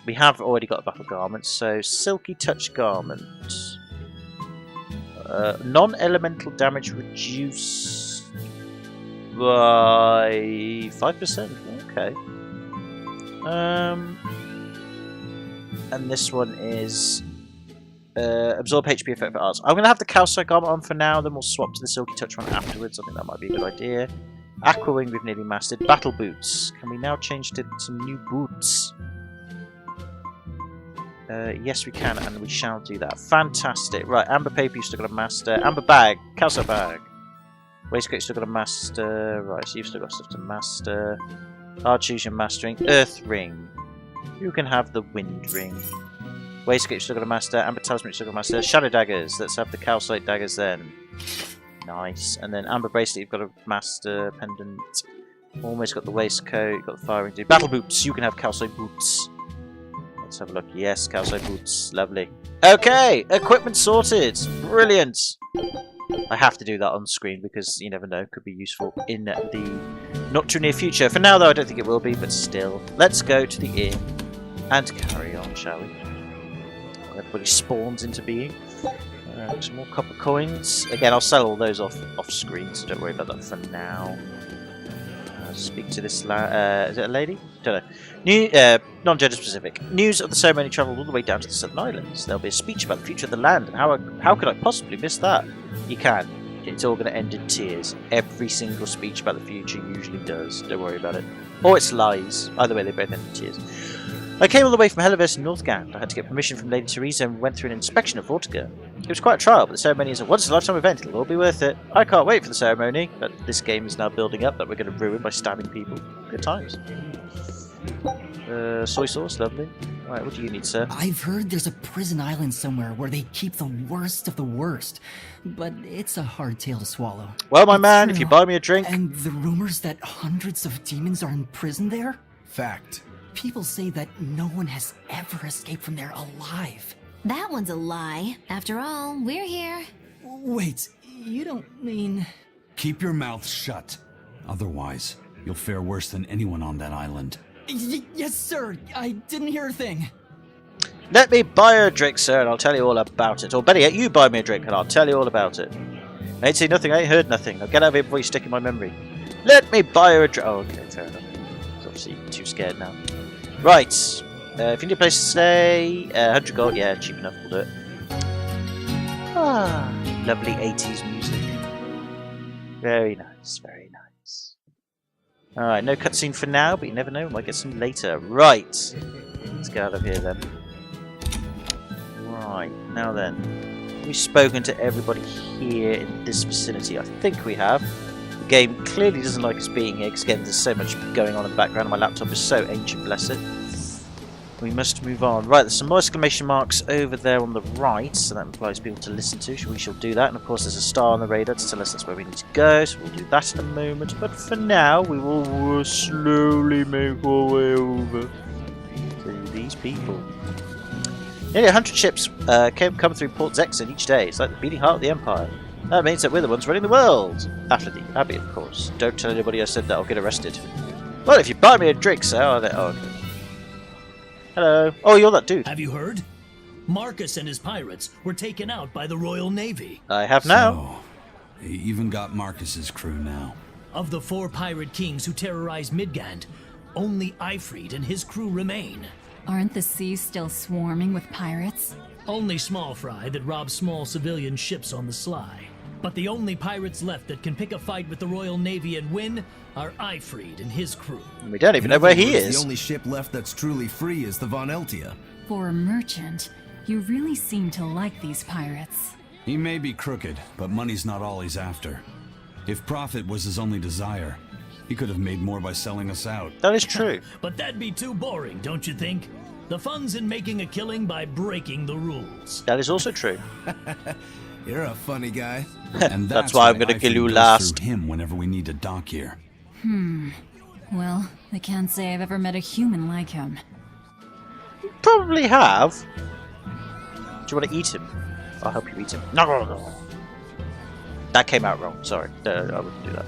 We have already got a battle garment, so silky touch garment. Non-elemental damage reduced by 5%. Okay. And this one is absorb HP effect for arts. I'm going to have the calcite garment on for now, then we'll swap to the silky touch one afterwards. I think that might be a good idea. Aqua wing we've nearly mastered. Battle boots. Can we now change to some new boots? Yes we can, and we shall do that. Fantastic. Right, amber paper you've still got to master. Amber bag. Calcite bag. Waistcoat you've still got to master. Right, so you've still got stuff to master. I'll choose your mastering. Earth ring. You can have the wind ring. Waistcoat you've still got to master. Amber talisman you've still got to master. Shadow daggers. Let's have the calcite daggers then. Nice. And then amber bracelet you've got to master. Pendant. Almost got the waistcoat. Got the firing dude. Battle boots. You can have calcite boots. Let's have a look. Yes, calcite boots. Lovely. Okay. Equipment sorted. Brilliant. I have to do that on screen because you never know, could be useful in the not too near future. For now though, I don't think it will be, but still. Let's go to the inn and carry on, shall we? Everybody spawns into being. Some more copper coins. Again, I'll sell all those off screen, so don't worry about that for now. Speak to this is it a lady? Don't know. New, non-gender specific. News of the ceremony travelled all the way down to the Southern Islands. There'll be a speech about the future of the land, and how could I possibly miss that? You can. It's all going to end in tears. Every single speech about the future usually does. Don't worry about it. Or it's lies. Either way, they both end in tears. I came all the way from Helleverse in Northgand. I had to get permission from Lady Theresa and went through an inspection of Vortigern. It was quite a trial, but the ceremony is a once-in-a-lifetime event. It'll all be worth it. I can't wait for the ceremony, but this game is now building up that we're going to ruin by stabbing people. Good times. Soy sauce, lovely. Right, what do you need, sir? I've heard there's a prison island somewhere where they keep the worst of the worst, but it's a hard tale to swallow. Well, my man, if you buy me a drink... And the rumors that hundreds of demons are in prison there? Fact. People say that no one has ever escaped from there alive. That one's a lie. After all, we're here. Wait, you don't mean... Keep your mouth shut. Otherwise, you'll fare worse than anyone on that island. Yes, sir. I didn't hear a thing. Let me buy her a drink, sir, and I'll tell you all about it. Or better yet, you buy me a drink, and I'll tell you all about it. I ain't seen nothing, I ain't heard nothing. Now get out of here before you stick in my memory. Let me buy her a drink. Oh, okay, fair enough. He's obviously too scared now. Right. If you need a place to stay, 100 gold, yeah, cheap enough, we'll do it. Ah, lovely 80s music. Very nice, very nice. Alright, no cutscene for now, but you never know, we might get some later. Right. Let's get out of here then. Right, now then. We've spoken to everybody here in this vicinity. I think we have. The game clearly doesn't like us being here because again there's so much going on in the background and my laptop is so ancient, bless it. We must move on. Right, there's some more exclamation marks over there on the right, so that implies people to listen to. We shall do that, and of course there's a star on the radar to tell us that's where we need to go, so we'll do that in a moment. But for now, we will slowly make our way over to these people. Nearly 100 ships come through Port Zexon each day. It's like the beating heart of the Empire. That means that we're the ones running the world. After the Abbey, of course. Don't tell anybody I said that, I'll get arrested. Well, if you buy me a drink, sir, I'll... Oh, okay. Hello. Oh, you're that dude. Have you heard? Marcus and his pirates were taken out by the Royal Navy. I have now. So, they even got Marcus's crew now. Of the 4 pirate kings who terrorized Midgand, only Ifrid and his crew remain. Aren't the seas still swarming with pirates? Only small fry that rob small civilian ships on the sly. But the only pirates left that can pick a fight with the Royal Navy and win are Ifrid and his crew. We don't even know where he is. The only ship left that's truly free is the Von Eltia. For a merchant, you really seem to like these pirates. He may be crooked, but money's not all he's after. If profit was his only desire, he could have made more by selling us out. That is true. But that'd be too boring, don't you think? The fun's in making a killing by breaking the rules. That is also true. You're a funny guy. And That's why I'm going to Ifrid kill you goes last. through him whenever we need to dock here. Well, I can't say I've ever met a human like him. Probably have. Do you want to eat him? I'll help you eat him. No. That came out wrong. Sorry. No, I wouldn't do that.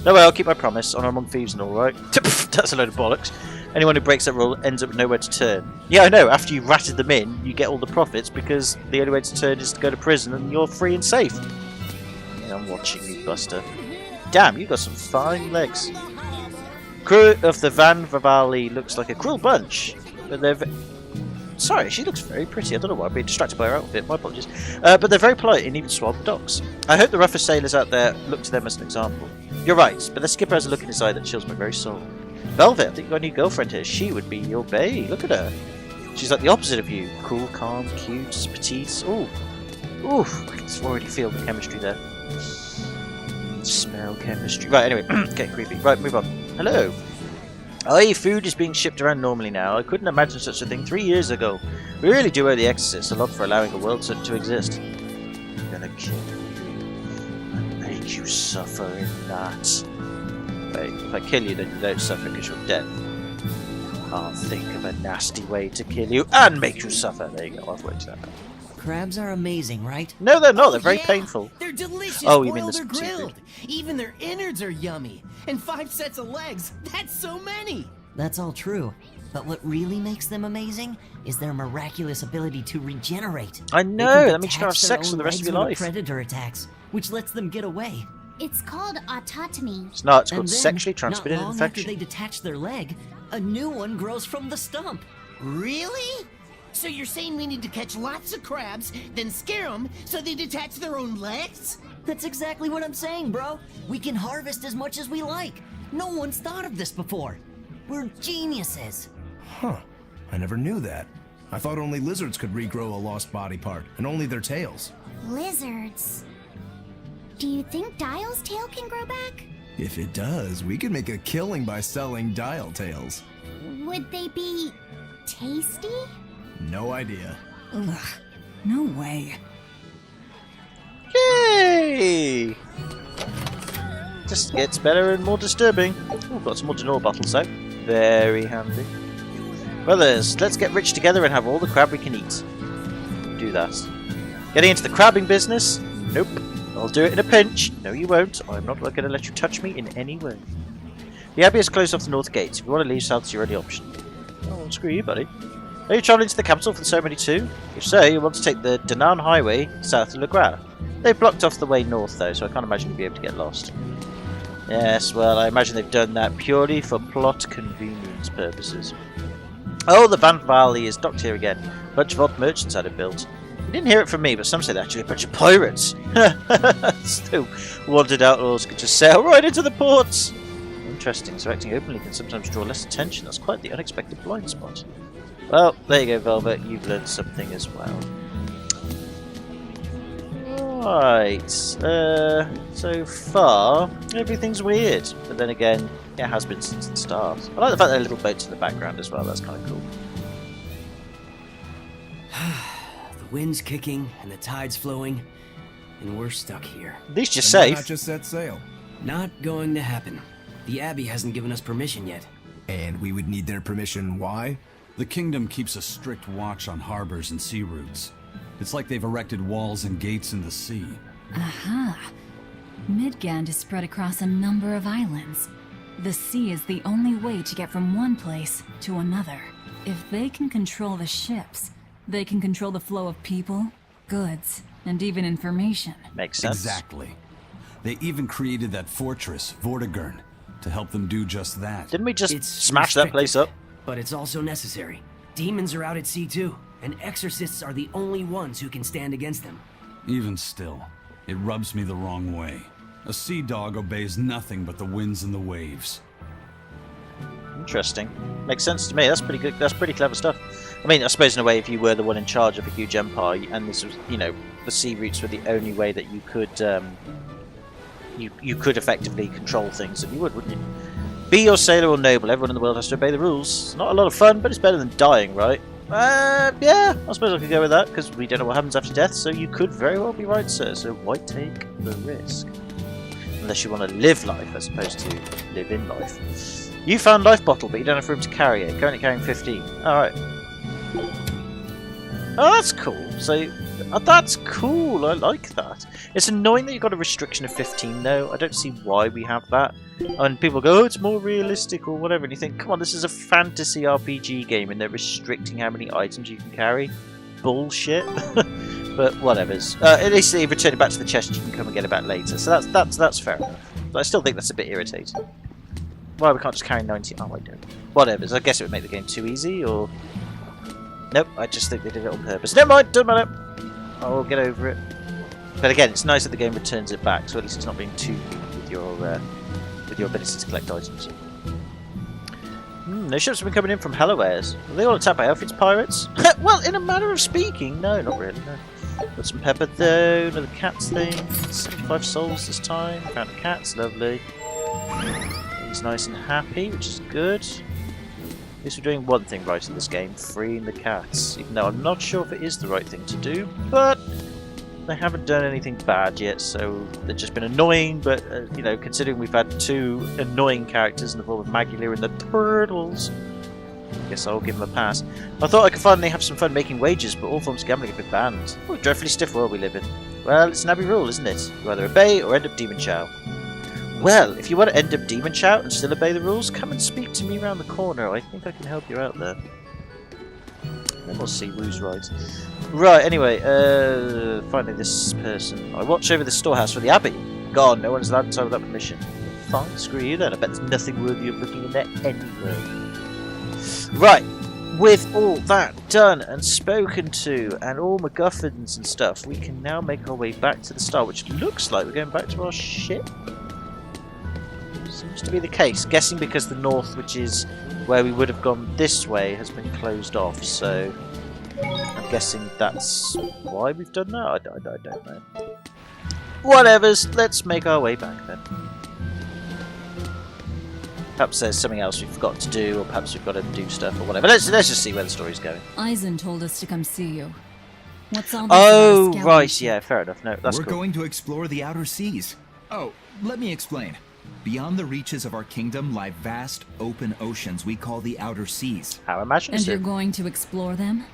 No way, I'll keep my promise. Honor among thieves and all, right? That's a load of bollocks. Anyone who breaks that rule ends up with nowhere to turn. Yeah, I know. After you've ratted them in, you get all the profits because the only way to turn is to go to prison and you're free and safe. Yeah, I'm watching you, Buster. Damn, you got some fine legs. Crew of the Van Vavali looks like a cruel bunch, but they're... Sorry, she looks very pretty. I don't know why I'm being distracted by her outfit. My apologies. But they're very polite and even swab dogs. I hope the rougher sailors out there look to them as an example. You're right, but the skipper has a look in his eye that chills my very soul. Velvet, I think you've got a new girlfriend here. She would be your bae. Look at her. She's like the opposite of you. Cool, calm, cute, petite. Ooh. Ooh, I can already feel the chemistry there. Smell chemistry. Right, anyway, getting creepy. Right, move on. Hello. Aye, food is being shipped around normally now. I couldn't imagine such a thing 3 years ago. We really do owe the Exorcist a lot for allowing a world to exist. I'm gonna kill you and make you suffer in that. Wait, if I kill you, then you don't suffer because you're dead. Can't think of a nasty way to kill you and make you suffer. There you go, I've worked that out. Crabs are amazing, right? No, they're not. They're very painful. They're delicious, Oh, you mean boiled the or grilled. Even their innards are yummy. And 5 sets of legs. That's so many. That's all true. But what really makes them amazing is their miraculous ability to regenerate. I They know. can That means you can have detach their sex for own the rest of legs your when a life. predator attacks, which lets them get away. It's called autotomy. It's not. It's And called then, sexually transmitted not long after infection. they detach their leg, a new one grows from the stump. Really? So you're saying we need to catch lots of crabs, then scare them so they detach their own legs? That's exactly what I'm saying, bro. We can harvest as much as we like. No one's thought of this before. We're geniuses. Huh. I never knew that. I thought only lizards could regrow a lost body part, and only their tails. Lizards. Do you think Dial's tail can grow back? If it does, we could make a killing by selling dial tails. Would they be tasty? No idea. Ugh, no way. Yay! Just gets better and more disturbing. Ooh, got some more Denor bottles out. Very handy. Brothers, let's get rich together and have all the crab we can eat. do that. Getting into the crabbing business? Nope. I'll do it in a pinch. No, you won't. I'm not going to let you touch me in any way. The Abbey is closed off the north gates. If you want to leave, south's your only option. Oh, screw you, buddy. Are you travelling to the capital for the ceremony too? If so, you want to take the Danaan Highway south of Le Gras. They've blocked off the way north though, so I can't imagine you'll be able to get lost. Yes, well, I imagine they've done that purely for plot convenience purposes. Oh, the Van Valley is docked here again. A bunch of odd merchants had it built. You didn't hear it from me, but some say they're actually a bunch of pirates. So, wanted outlaws could just sail right into the ports. Interesting, so acting openly can sometimes draw less attention. That's quite the unexpected blind spot. Well, there you go, Velvet. You've learned something as well. Right. So far, everything's weird. But then again, it has been since the start. I like the fact there are little boats in the background as well. That's kind of cool. The wind's kicking and the tide's flowing, and we're stuck here. At least you're And why safe. not just set sail? Not going to happen. The Abbey hasn't given us permission yet. And we would need their permission. Why? The kingdom keeps a strict watch on harbors and sea routes. It's like they've erected walls and gates in the sea. Aha. Midgand is spread across a number of islands. The sea is the only way to get from one place to another. If they can control the ships, they can control the flow of people, goods, and even information. Makes sense. Exactly. They even created that fortress, Vortigern, to help them do just that. Didn't we just It's smash that place up? But it's also necessary. Demons are out at sea too, and exorcists are the only ones who can stand against them. Even still, it rubs me the wrong way. A sea dog obeys nothing but the winds and the waves. Interesting. Makes sense to me. That's pretty good. That's pretty clever stuff. I mean, I suppose in a way, if you were the one in charge of a huge empire, and this was, you know, the sea routes were the only way that you could, you could effectively control things, then you would, wouldn't you? Be your sailor or noble. Everyone in the world has to obey the rules. It's not a lot of fun, but it's better than dying, right? Yeah, I suppose I could go with that, because we don't know what happens after death, so you could very well be right, sir. So why take the risk? Unless you want to live life as opposed to live in life. You found life bottle, but you don't have room to carry it. Currently carrying 15. Alright. Oh, that's cool. So, that's cool. I like that. It's annoying that you've got a restriction of 15, though. I don't see why we have that. And people go, oh, it's more realistic or whatever. And you think, come on, this is a fantasy RPG game and they're restricting how many items you can carry. Bullshit. But whatever's. At least if you return it back to the chest, you can come and get it back later. So that's fair enough. But I still think that's a bit irritating. Why we can't just carry 90? Oh, I don't. Whatever's. I guess it would make the game too easy, or... Nope, I just think they did it on purpose. Never mind, doesn't matter. I'll get over it. But again, it's nice that the game returns it back, so at least it's not being too mean with your ability to collect items. No ships have been coming in from Hellowares. Are they all attacked by Alfred's pirates? Well, in a manner of speaking, no, not really, no. Got some pepper though, another cat's thing. 75 souls this time. Found a cat's lovely. He's nice and happy, which is good. At least we're doing one thing right in this game, freeing the cats. Even though I'm not sure if it is the right thing to do, but they haven't done anything bad yet, so they've just been annoying, but, you know, considering we've had two annoying characters in the form of Magula and the Turtles, I guess I'll give them a pass. I thought I could finally have some fun making wages, but all forms of gambling have been banned. What a dreadfully stiff world we live in. Well, it's an Abbey rule, isn't it? You either obey or end up demon chow. Well, if you want to end up demon chow and still obey the rules, come and speak to me around the corner. I think I can help you out there. Then we'll see who's right. Right, anyway, finding this person. I watch over the storehouse for the Abbey. God, no one's allowed inside without permission. Fine, screw you then. I bet there's nothing worthy of looking in there anyway. Right, with all that done and spoken to, and all MacGuffins and stuff, we can now make our way back to the Star, which looks like we're going back to our ship. Seems to be the case. Guessing because the north, which is where we would have gone this way, has been closed off, so I'm guessing that's why we've done that. I don't know. Whatevers, let's make our way back then. Perhaps there's something else we've got to do, or perhaps we've got to do stuff, or whatever. Let's just see where the story's going. Eisen told us to come see you. What's all this Oh, about right, scouting? yeah, fair enough. No, that's We're cool. going to explore the outer seas. Oh, let me explain. Beyond the reaches of our kingdom lie vast, open oceans we call the outer seas. How imaginative. And you're going to explore them?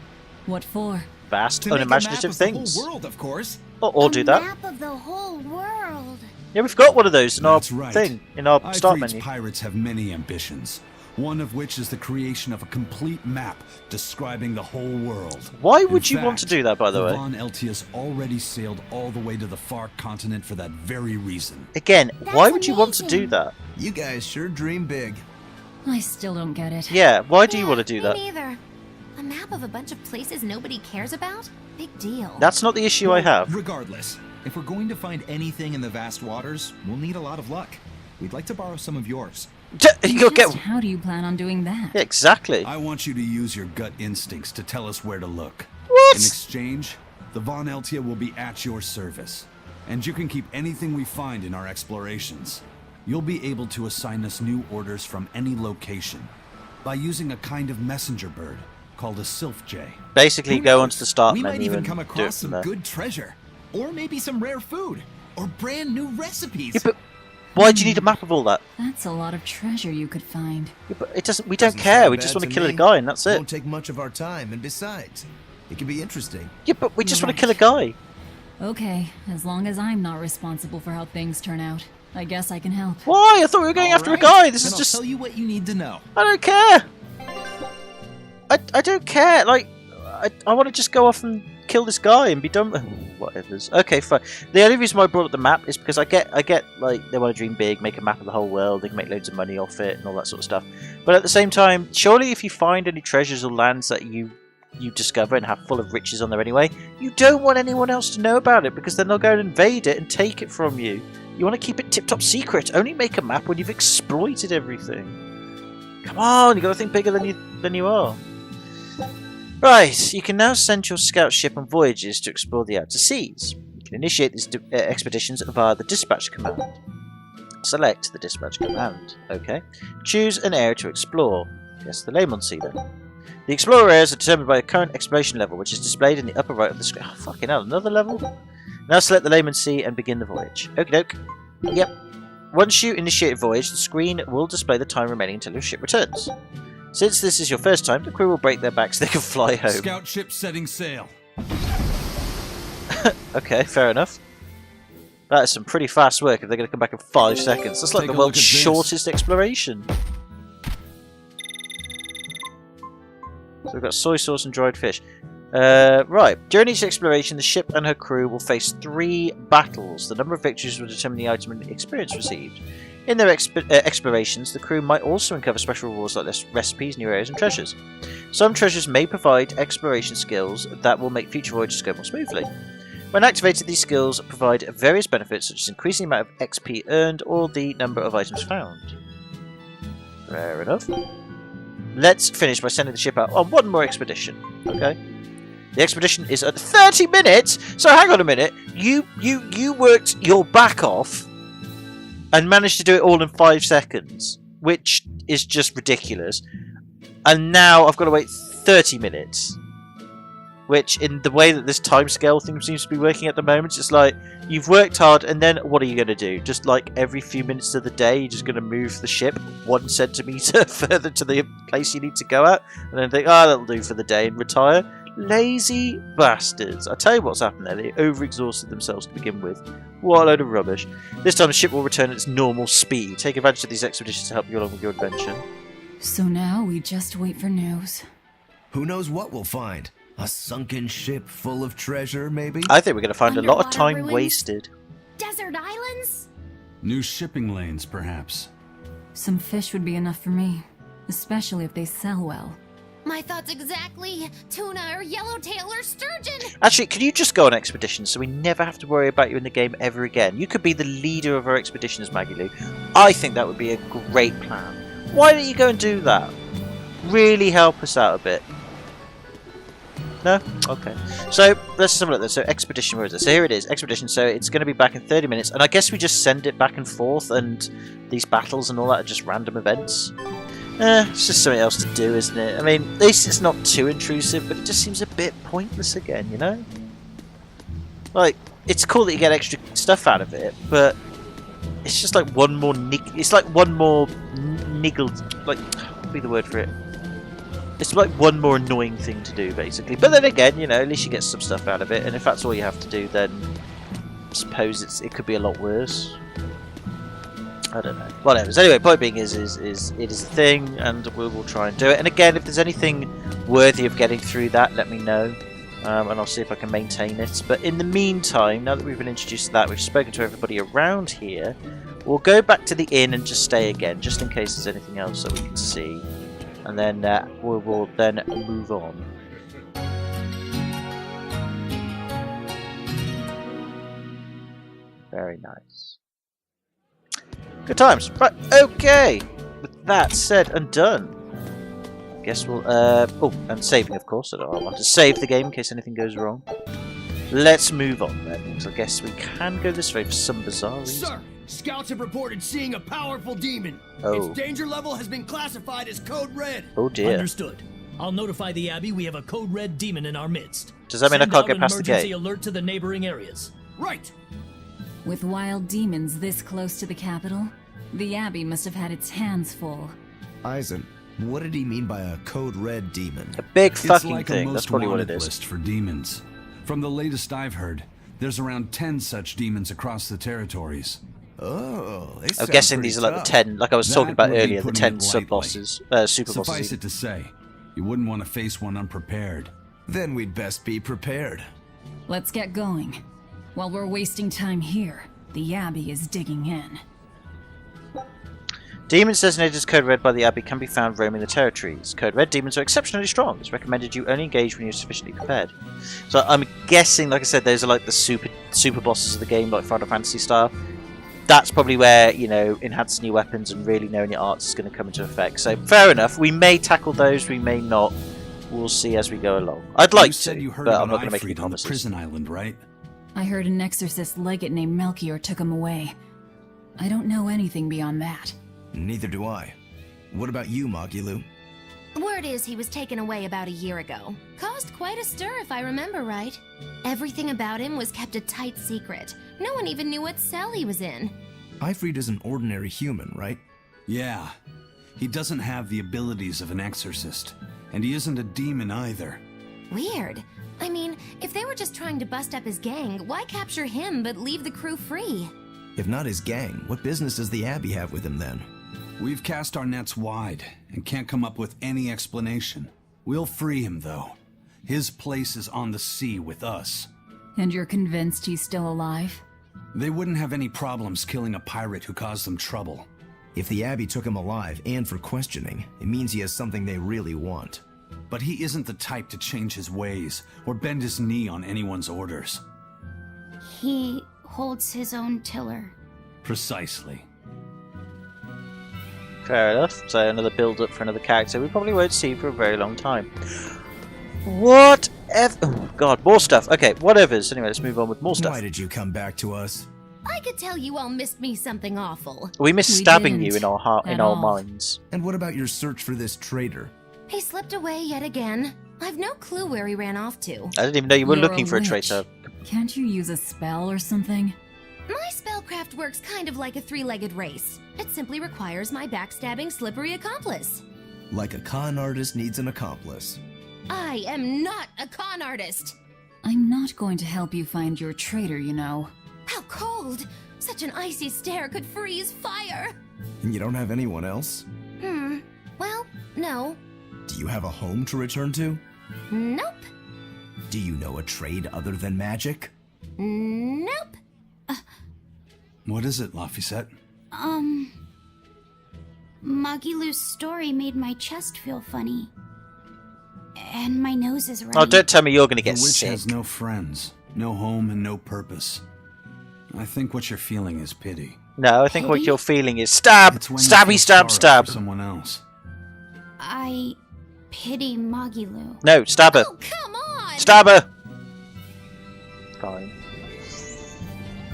What for? vast, To make a map unimaginative of the things. whole world, of course. Or do that. Map of the whole world. Yeah, we've got one of those in our That's right. thing, in our start Ifrit's menu. pirates have many ambitions. One of which is the creation of a complete map describing the whole world. Why In would you want to fact, do that, by the way? Von Eltius already sailed all the way to the far continent for that very reason. Again, why That's would you want to do amazing. that? You guys sure dream big. I still don't get it. Yeah, why do you want to do Me that? neither. A map of a bunch of places nobody cares about? Big deal. That's not the issue I have. Regardless, if we're going to find anything in the vast waters, we'll need a lot of luck. We'd like to borrow some of yours. You'll Just get... how do you plan on doing that? Yeah, exactly. I want you to use your gut instincts to tell us where to look. What? In exchange, the Von Eltia will be at your service. And you can keep anything we find in our explorations. You'll be able to assign us new orders from any location by using a kind of messenger bird called a sylph jay. Basically, Who go knows? onto the start We menu might even and come do it across from some there. good treasure. Or maybe some rare food. Or brand new recipes. Yeah, but why do you need a map of all that? That's a lot of treasure you could find. Yeah, but it doesn't. We don't Doesn't care. sound We bad just want to to kill a me. guy, and that's it. Won't take much of our time, and besides, it can be interesting. Yeah, but we just You're want to kill a guy. Okay, as long as I'm not responsible for how things turn out, I guess I can help. Why? I thought we were going after a guy. This then is I'll just. tell you what you need to know. I don't care. I don't care. Like, I want to just go off and kill this guy and be done. Whatever's okay. Fine. The only reason why I brought up the map is because I get like they want to dream big, make a map of the whole world, they can make loads of money off it and all that sort of stuff. But at the same time, surely if you find any treasures or lands that you discover and have full of riches on there anyway, you don't want anyone else to know about it because then they'll go and invade it and take it from you. You want to keep it tip-top secret. Only make a map when you've exploited everything. Come on, you got to think bigger than you are. Right, you can now send your scout ship on voyages to explore the outer seas. You can initiate these expeditions via the dispatch command. Select the dispatch command. Okay. Choose an area to explore. Guess the Layman Sea then. The explorer areas are determined by a current exploration level, which is displayed in the upper right of the screen. Oh, fucking hell, another level? Now select the Layman Sea and begin the voyage. Okie doke. Yep. Once you initiate a voyage, the screen will display the time remaining until your ship returns. Since this is your first time, the crew will break their backs so they can fly home. Scout ship setting sail. Okay, fair enough. That is some pretty fast work if they're going to come back in 5 seconds. That's like Take the a look world's at this. shortest exploration. So we've got soy sauce and dried fish. Right. During each exploration, the ship and her crew will face 3 battles. The number of victories will determine the item and experience received. In their explorations, the crew might also uncover special rewards like recipes, new areas, and treasures. Some treasures may provide exploration skills that will make future voyages go more smoothly. When activated, these skills provide various benefits, such as increasing the amount of XP earned or the number of items found. Fair enough. Let's finish by sending the ship out on one more expedition. Okay. The expedition is at 30 minutes. So hang on a minute. You worked your back off and managed to do it all in 5 seconds, which is just ridiculous. And now I've got to wait 30 minutes. Which, in the way that this timescale thing seems to be working at the moment, it's like, you've worked hard, and then what are you going to do? Just like every few minutes of the day, you're just going to move the ship 1 centimetre further to the place you need to go at, and then think, oh, that'll do for the day, and retire? Lazy bastards. I tell you what's happened there, they overexhausted themselves to begin with. What a load of rubbish. This time the ship will return at its normal speed. Take advantage of these expeditions to help you along with your adventure. So now we just wait for news. Who knows what we'll find? A sunken ship full of treasure, maybe? I think we're going to find a lot of Underwater time ruins? wasted. Desert islands? New shipping lanes, perhaps. Some fish would be enough for me, especially if they sell well. My thoughts exactly. Tuna or yellowtail or sturgeon. Actually, could you just go on expeditions so we never have to worry about you in the game ever again? You could be the leader of our expeditions, Maggie Lou. I think that would be a great plan. Why don't you go and do that? Really help us out a bit. No? Okay. So, let's have a look there. So, expedition, where is it? So, here it is. Expedition. So, it's going to be back in 30 minutes. And I guess we just send it back and forth. And these battles and all that are just random events. It's just something else to do, isn't it? I mean, at least it's not too intrusive. But it just seems a bit pointless again, you know? Like, it's cool that you get extra stuff out of it. But it's just like one more... It's like one more niggled... Like, what would be the word for it? It's like one more annoying thing to do, basically. But then again, you know, at least you get some stuff out of it. And if that's all you have to do, then I suppose it could be a lot worse. I don't know. Whatever. So anyway, point being is it is a thing, and we will try and do it. And again, if there's anything worthy of getting through that, let me know. And I'll see if I can maintain it. But in the meantime, now that we've been introduced to that, we've spoken to everybody around here, we'll go back to the inn and just stay again, just in case there's anything else that we can see. And then we will then move on. Very nice. Good times. Right, okay. With that said and done, I guess we'll... oh, and saving, of course. I want to save the game in case anything goes wrong. Let's move on then, because I guess we can go this way for some bizarre reason. Sir, scouts have reported seeing a powerful demon. Oh. Its danger level has been classified as Code Red. Oh dear. Understood. I'll notify the Abbey we have a Code Red demon in our midst. Does that mean I can't get past the gate? Send out an emergency alert to the neighboring areas. Right. With wild demons this close to the capital, the Abbey must have had its hands full. Eisen, what did he mean by a Code Red demon? A big It's fucking like thing. a That's most probably what it wanted is. list for demons. From the latest I've heard, there's around 10 such demons across the territories. Oh, I'm guessing these are like the 10, like I was talking about earlier, the 10 sub-bosses, super bosses. Suffice it to say, you wouldn't want to face one unprepared. Then we'd best be prepared. Let's get going. While we're wasting time here, the Abbey is digging in. Demons designated as Code Red by the Abbey can be found roaming the territories. Code Red demons are exceptionally strong. It's recommended you only engage when you're sufficiently prepared. So I'm guessing, like I said, those are like the super bosses of the game, like Final Fantasy style. That's probably where, you know, enhancing your weapons and really knowing your arts is going to come into effect. So fair enough. We may tackle those, we may not. We'll see as we go along. I'd like to, but I'm not going to make any promises. On the prison island, right? I heard an exorcist legate named Melchior took him away. I don't know anything beyond that. Neither do I. What about you, Magilu? Word is he was taken away about a year ago. Caused quite a stir, if I remember right. Everything about him was kept a tight secret. No one even knew what cell he was in. Ifrit is an ordinary human, right? Yeah. He doesn't have the abilities of an exorcist. And he isn't a demon either. Weird. I mean, if they were just trying to bust up his gang, why capture him but leave the crew free? If not his gang, what business does the Abbey have with him then? We've cast our nets wide and can't come up with any explanation. We'll free him, though. His place is on the sea with us. And you're convinced he's still alive? They wouldn't have any problems killing a pirate who caused them trouble. If the Abbey took him alive and for questioning, it means he has something they really want. But he isn't the type to change his ways or bend his knee on anyone's orders. He holds his own tiller. Precisely. Fair enough. So another build-up for another character we probably won't see for a very long time. Whatever. Oh, God, more stuff. Okay, whatever's. Anyway, let's move on with more stuff. Why did you come back to us? I could tell you all missed me something awful. We miss stabbing you didn't in our heart, in at our all. minds. And what about your search for this traitor? He slipped away yet again. I've no clue where he ran off to. I didn't even know you were You're looking for a witch. traitor. Can't you use a spell or something? My spellcraft works kind of like a three-legged race. It simply requires my backstabbing, slippery accomplice. Like a con artist needs an accomplice. I am not a con artist. I'm not going to help you find your traitor, you know. How cold! Such an icy stare could freeze fire! And you don't have anyone else? Well, no. Do you have a home to return to? Nope. Do you know a trade other than magic? Nope. What is it, Laphicet? Magilu's story made my chest feel funny. And my nose is running. Oh, don't tell me you're going to The get witch sick. has no friends, no home, and no purpose. I think what you're feeling is pity. No, I think what you're feeling is stab! It's when you Stabby feel stab sorrow stab! for someone else. I pity Magilu. No, stab her! Oh, come on! Stab her! Fine.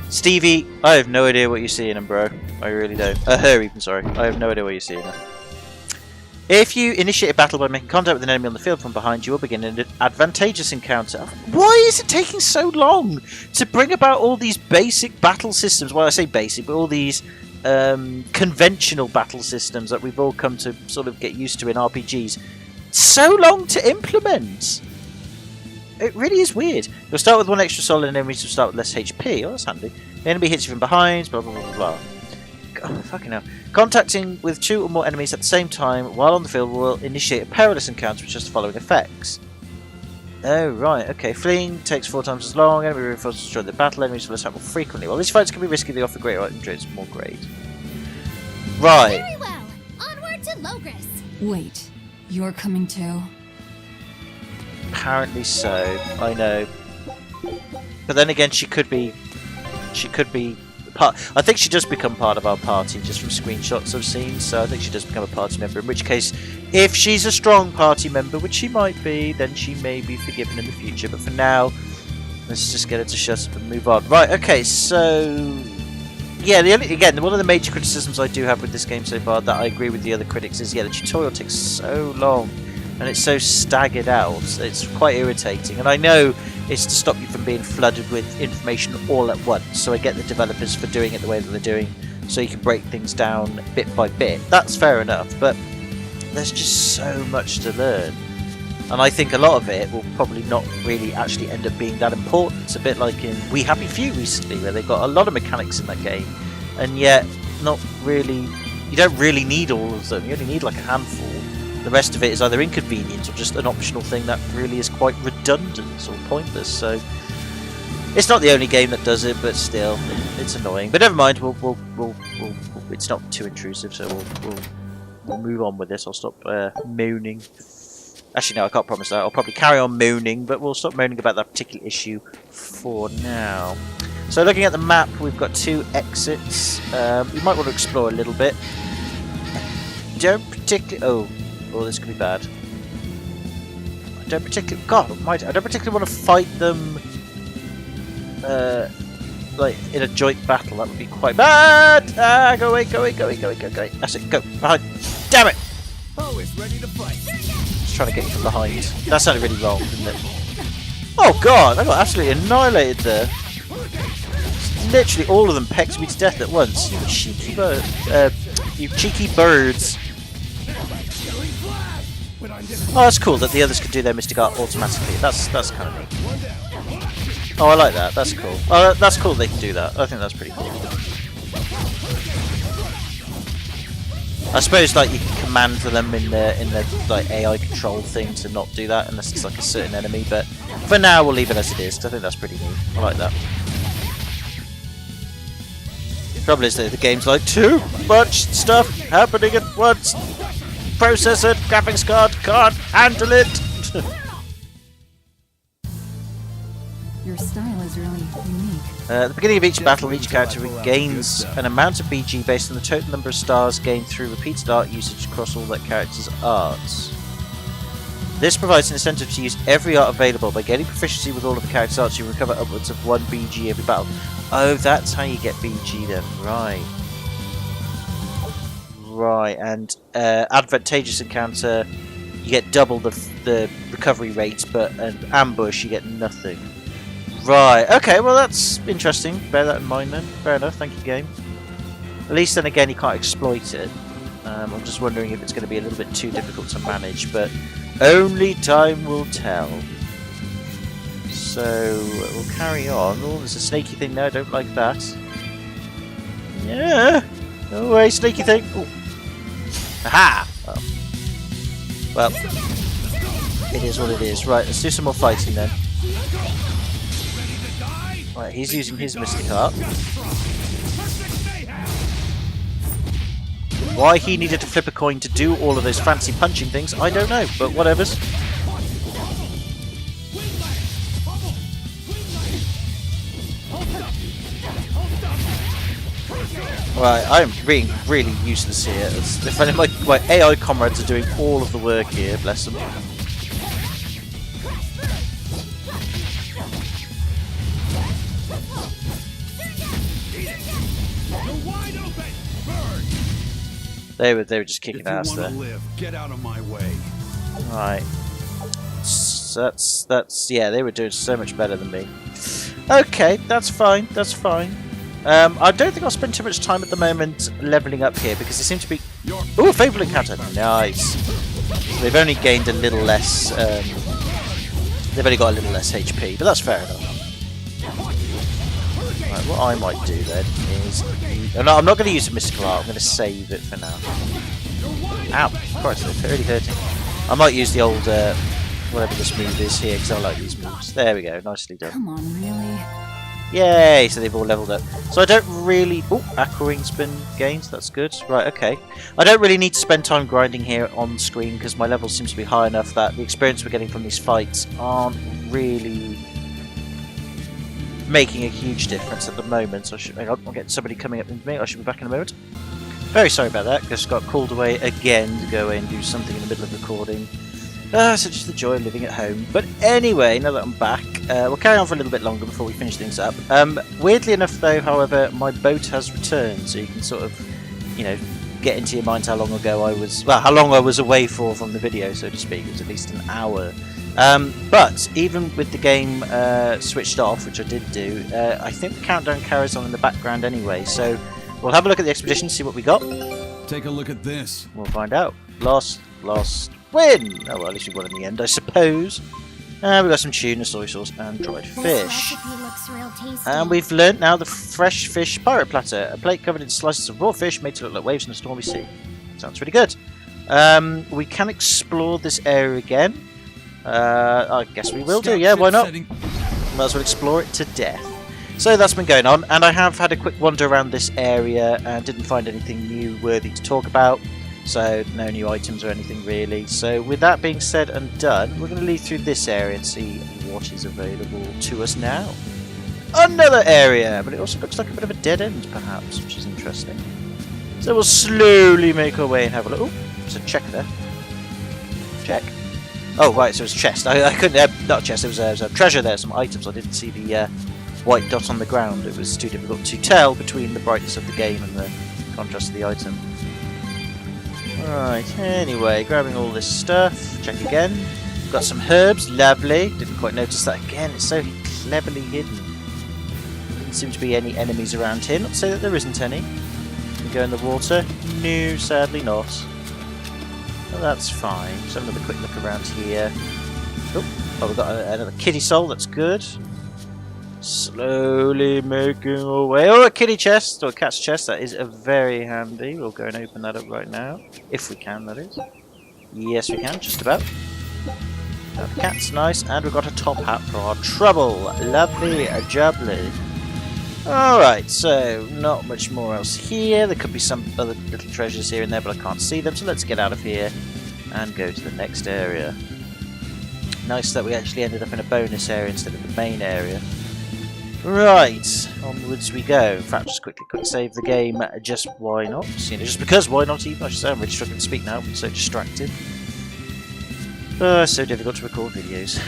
Stevie, I have no idea what you're seeing him, bro. I really don't. Her even, sorry. I have no idea what you're seeing her. If you initiate a battle by making contact with an enemy on the field from behind, you will begin an advantageous encounter. Why is it taking so long to bring about all these basic battle systems? Well, I say basic, but all these conventional battle systems that we've all come to sort of get used to in RPGs. It's so long to implement. It really is weird. You'll start with 1 extra soul and enemies will start with less HP. Oh, that's handy. The enemy hits you from behind, blah, blah, blah, blah. God, fucking hell. Contacting with 2 or more enemies at the same time while on the field will initiate a perilous encounter with just the following effects. Oh, right, okay. Fleeing takes 4 times as long. Enemy reinforcements destroy the battle. Enemies will attack more frequently. Well, these fights can be risky. They offer greater item trades more grade. Right. Very well. Onward to Logris. Wait, you're coming too? Apparently so. I know. But then again, she could be part. I think she does become part of our party just from screenshots I've seen. So I think she does become a party member. In which case, if she's a strong party member, which she might be, then she may be forgiven in the future. But for now, let's just get her to shut up and move on. Right. Okay. So. Yeah, again, one of the major criticisms I do have with this game so far that I agree with the other critics is, yeah, the tutorial takes so long and it's so staggered out. It's quite irritating, and I know it's to stop you from being flooded with information all at once, so I get the developers for doing it the way that they're doing, so you can break things down bit by bit. That's fair enough, but there's just so much to learn. And I think a lot of it will probably not really actually end up being that important. It's a bit like in We Happy Few recently, where they've got a lot of mechanics in that game, and yet not really. You don't really need all of them. You only need like a handful. The rest of it is either inconvenient or just an optional thing that really is quite redundant or pointless. So it's not the only game that does it, but still, it's annoying. But never mind. We'll it's not too intrusive, so we'll move on with this. I'll stop moaning. Actually, no, I can't promise that. I'll probably carry on moaning, but we'll stop moaning about that particular issue for now. So looking at the map, we've got 2 exits. We might want to explore a little bit. Don't particularly... Oh, this could be bad. I don't particularly... God almighty, I don't particularly want to fight them... like, in a joint battle. That would be quite bad! Ah, go away, go away, go away, go away, go away. That's it, go. Behind. Damn it! Oh, it's ready to fight. Trying to get you from behind. That sounded really wrong, didn't it? Oh god, I got absolutely annihilated there. Literally all of them pecked me to death at once. You cheeky bird. You cheeky birds. Oh, that's cool that the others can do their Mystic Art automatically. That's kind of neat. Oh, I like that. That's cool. Oh, that's cool they can do that. I think that's pretty cool. I suppose like you can command for them in the like AI control thing to not do that unless it's like a certain enemy, but for now we'll leave it as it is because I think that's pretty neat. I like that. Trouble is that the game's like too much stuff happening at once. Process it, graphics card can't handle it. Your style is really unique. At the beginning of each battle, each character gains an amount of BG based on the total number of stars gained through repeated art usage across all that character's arts. This provides an incentive to use every art available. By getting proficiency with all of the character's arts, you recover upwards of 1 BG every battle. Oh, that's how you get BG then, right. Right, and advantageous encounter, you get double the recovery rate, but an ambush, you get nothing. Right, okay, well that's interesting. Bear that in mind then. Fair enough, thank you game. At least then again you can't exploit it. I'm just wondering if it's going to be a little bit too difficult to manage, but only time will tell. So we'll carry on. Oh, there's a snaky thing there, I don't like that. Yeah! No way, snaky thing! Ooh. Aha! Oh. Well, it is what it is. Right, let's do some more fighting then. Right, he's using his Mystic Art. Why he needed to flip a coin to do all of those fancy punching things, I don't know, but whatevers. Right, I'm being really useless here. If any of my AI comrades are doing all of the work here, bless them. They were just kicking ass there. Get out of my way. Right. So that's yeah, they were doing so much better than me. Okay, that's fine. That's fine. I don't think I'll spend too much time at the moment leveling up here because they seem to be. Ooh, a Fable encounter. Nice. They've only gained a little less. They've only got a little less HP, but that's fair enough. Right, what I might do then is... No, I'm not going to use a mystical art. I'm going to save it for now. Ow! Christ, they're really hurting. I might use the old... whatever this move is here, because I like these moves. There we go, nicely done. Come on, really? Yay! So they've all leveled up. So I don't really... Oh, Aqua Ring's been gained. That's good. Right, okay. I don't really need to spend time grinding here on screen because my levels seem to be high enough that the experience we're getting from these fights aren't really making a huge difference at the moment. So I should... Hang on, I'm getting somebody coming up into me. I should be back in a moment. Very sorry about that. Just got called away again to go away and do something in the middle of recording. Such is the joy of living at home. But anyway, now that I'm back, we'll carry on for a little bit longer before we finish things up. Weirdly enough, though, however, my boat has returned, so you can sort of, you know, get into your mind how long ago I was, well, how long I was away from the video, so to speak. It was at least an hour. But even with the game switched off, which I did do, I think the countdown carries on in the background anyway. So we'll have a look at the expedition, see what we got. Take a look at this. We'll find out. Lost, win! Oh well, at least we won in the end, I suppose. We've got some tuna, soy sauce, and dried fish. Looks real tasty. And we've learnt now the fresh fish pirate platter. A plate covered in slices of raw fish made to look like waves in a stormy sea. Sounds pretty good. We can explore this area again. I guess we will do, yeah, why not? Might as well explore it to death. So that's been going on, and I have had a quick wander around this area and didn't find anything new worthy to talk about. So no new items or anything really. So with that being said and done, we're going to lead through this area and see what is available to us now. Another area, but it also looks like a bit of a dead end perhaps, which is interesting. So we'll slowly make our way and have a look. Oh, there's a check there. Check. Oh right, so it was a chest. I couldn't, not a chest, it was a treasure there, some items. I didn't see the white dot on the ground. It was too difficult to tell between the brightness of the game and the contrast of the item. Right, anyway, grabbing all this stuff, check again. Got some herbs, lovely. Didn't quite notice that again, it's so cleverly hidden. Didn't seem to be any enemies around here, not to say that there isn't any. Can we go in the water? No, sadly not. Well, that's fine. Let's have another quick look around here. Oh, we've got another kitty soul, that's good. Slowly making our way. Oh, a kitty chest, or a cat's chest, that is very handy. We'll go and open that up right now. If we can, that is. Yes, we can, just about. The cat's nice, and we've got a top hat for our trouble. Lovely, jubbly. Alright, so not much more else here. There could be some other little treasures here and there, but I can't see them, so let's get out of here and go to the next area. Nice that we actually ended up in a bonus area instead of the main area. Right, onwards we go. In fact, just quick save the game. Just why not? You know, just because why not even? I should say I'm really struggling to speak now. I'm so distracted. So difficult to record videos.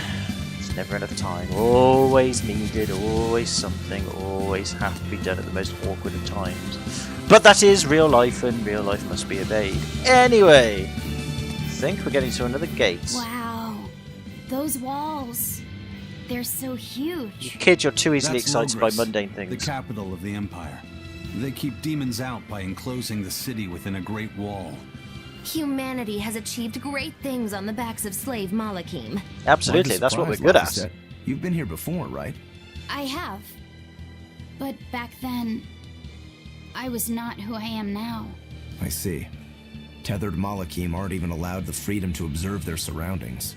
There's never enough time. Always needed. Always something. Always have to be done at the most awkward of times. But that is real life, and real life must be obeyed. Anyway, I think we're getting to another gate. Wow, those walls. They're so huge. Kid, you're too easily That's excited Logris, by mundane things. The capital of the Empire. They keep demons out by enclosing the city within a great wall. Humanity has achieved great things on the backs of slave Malakim. Absolutely, that's what we're good at. You've been here before, right? I have. But back then, I was not who I am now. I see. Tethered Malakim aren't even allowed the freedom to observe their surroundings.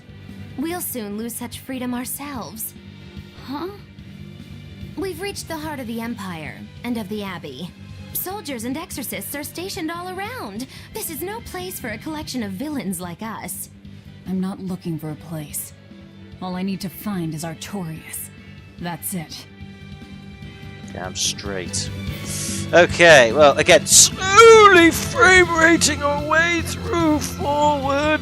We'll soon lose such freedom ourselves. Huh? We've reached the heart of the Empire, and of the Abbey. Soldiers and exorcists are stationed all around. This is no place for a collection of villains like us. I'm not looking for a place. All I need to find is Artorias. That's it. Damn straight. Okay, well, again, slowly frame rating our way through forward.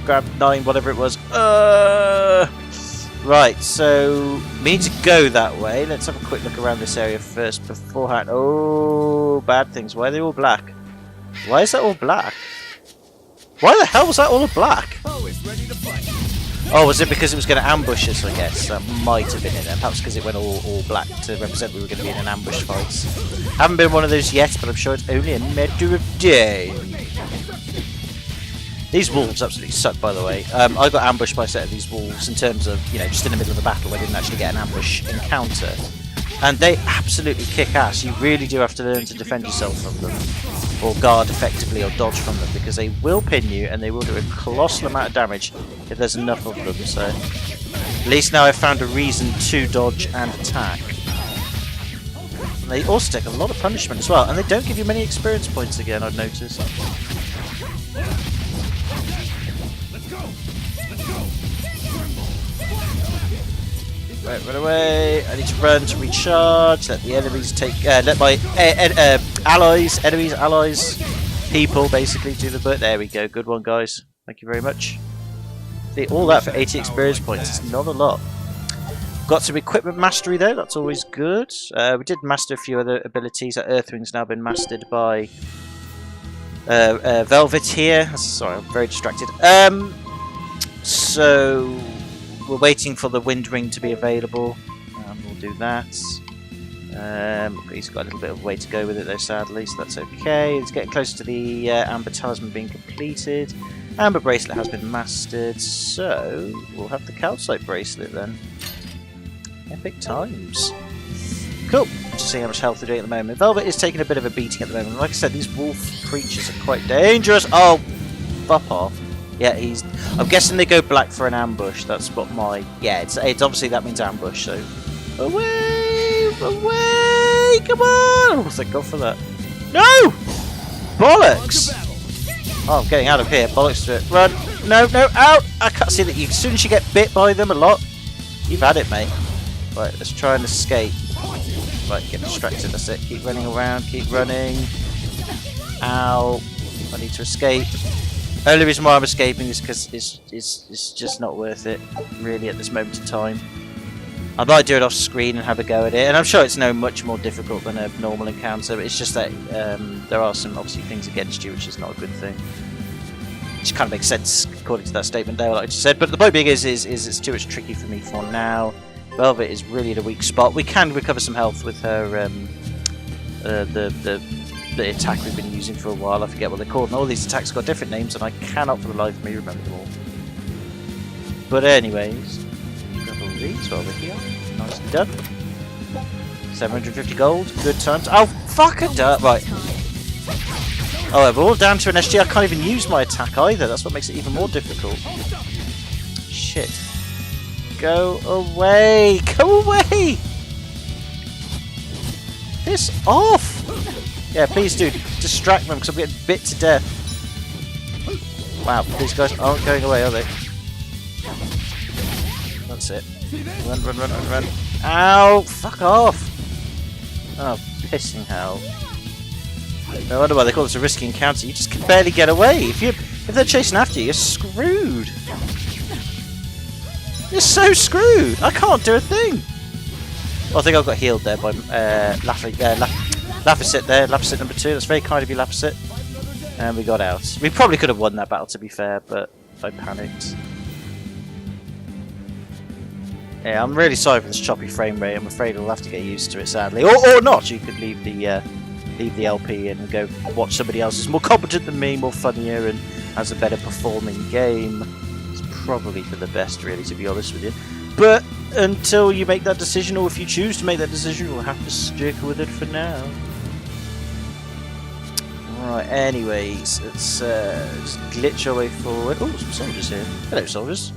Grab 9, whatever it was. Right, so we need to go that way. Let's have a quick look around this area first beforehand. Oh, bad things. Why are they all black? Why is that all black? Why the hell was that all black? Oh, it's ready to fight. Oh, was it because it was going to ambush us, I guess? That might have been it then. Perhaps because it went all black to represent we were going to be in an ambush fight. Haven't been one of those yet, but I'm sure it's only a matter of days. These wolves absolutely suck, by the way. I got ambushed by a set of these wolves in terms of, you know, just in the middle of the battle where I didn't actually get an ambush encounter. And they absolutely kick ass. You really do have to learn to defend yourself from them. Or guard effectively or dodge from them, because they will pin you and they will do a colossal amount of damage if there's enough of them. So at least now I've found a reason to dodge and attack. And they also take a lot of punishment as well, and they don't give you many experience points again, I've noticed. Right, run away. I need to run to recharge. Let the enemies take. Let my allies, people basically do the bit. There we go. Good one, guys. Thank you very much. See, all that for 80 experience points. It's not a lot. Got some equipment mastery though. That's always good. We did master a few other abilities. That Earthwing's now been mastered by Velvet here. Sorry, I'm very distracted. So. We're waiting for the Wind Ring to be available. We'll do that. He's got a little bit of way to go with it though, sadly, so that's okay. It's getting close to the Amber Talisman being completed. Amber Bracelet has been mastered, so we'll have the Calcite Bracelet then. Epic times. Cool. Just seeing how much health they're doing at the moment. Velvet is taking a bit of a beating at the moment. Like I said, these wolf creatures are quite dangerous. Oh, fuck off. Yeah, I'm guessing they go black for an ambush. That's what my... Yeah, it's obviously that means ambush, so... Away! Away! Come on! Oh, thank God for that. No! Bollocks! Oh, I'm getting out of here. Bollocks to it. Run! No, no, out! I can't see that. As soon as you get bit by them a lot, you've had it, mate. Right, let's try and escape. Right, get distracted. That's it. Keep running around. Keep running. Ow. I need to escape. Only reason why I'm escaping is because it's just not worth it, really, at this moment in time. I might do it off screen and have a go at it, and I'm sure it's no much more difficult than a normal encounter, but it's just that there are some, obviously, things against you, which is not a good thing. Which kind of makes sense, according to that statement there, like I just said. But the point being is it's too much tricky for me for now. Velvet is really in a weak spot. We can recover some health with her, the attack we've been using for a while. I forget what they're called, and all these attacks got different names, and I cannot for the life of me remember them all. But anyways, grab all these while we're here. Nicely done. 750 gold, good times. Oh, fuck a dirt, right. Oh, we're all down to an SG. I can't even use my attack either. That's what makes it even more difficult. Shit. Go away! Go away! Piss off! Yeah, please do. Distract them, because I'm getting bit to death. Wow, these guys aren't going away, are they? That's it. Run, run, run, run, run. Ow! Fuck off! Oh, pissing hell. No wonder why they call this a risky encounter. You just can barely get away. If they're chasing after you, you're screwed. You're so screwed. I can't do a thing. Well, I think I got healed there by Lapicet there, Lapicet number 2. That's very kind of you, Lapicet. And we got out. We probably could have won that battle, to be fair, but I panicked. Yeah, I'm really sorry for this choppy frame rate. I'm afraid we'll have to get used to it, sadly. Or not. You could leave the LP and go watch somebody else who's more competent than me, more funnier, and has a better performing game. It's probably for the best, really, to be honest with you. But until you make that decision, or if you choose to make that decision, we'll have to stick with it for now. Right, anyways, let's just glitch our way forward. Oh, some soldiers here. Hello, soldiers.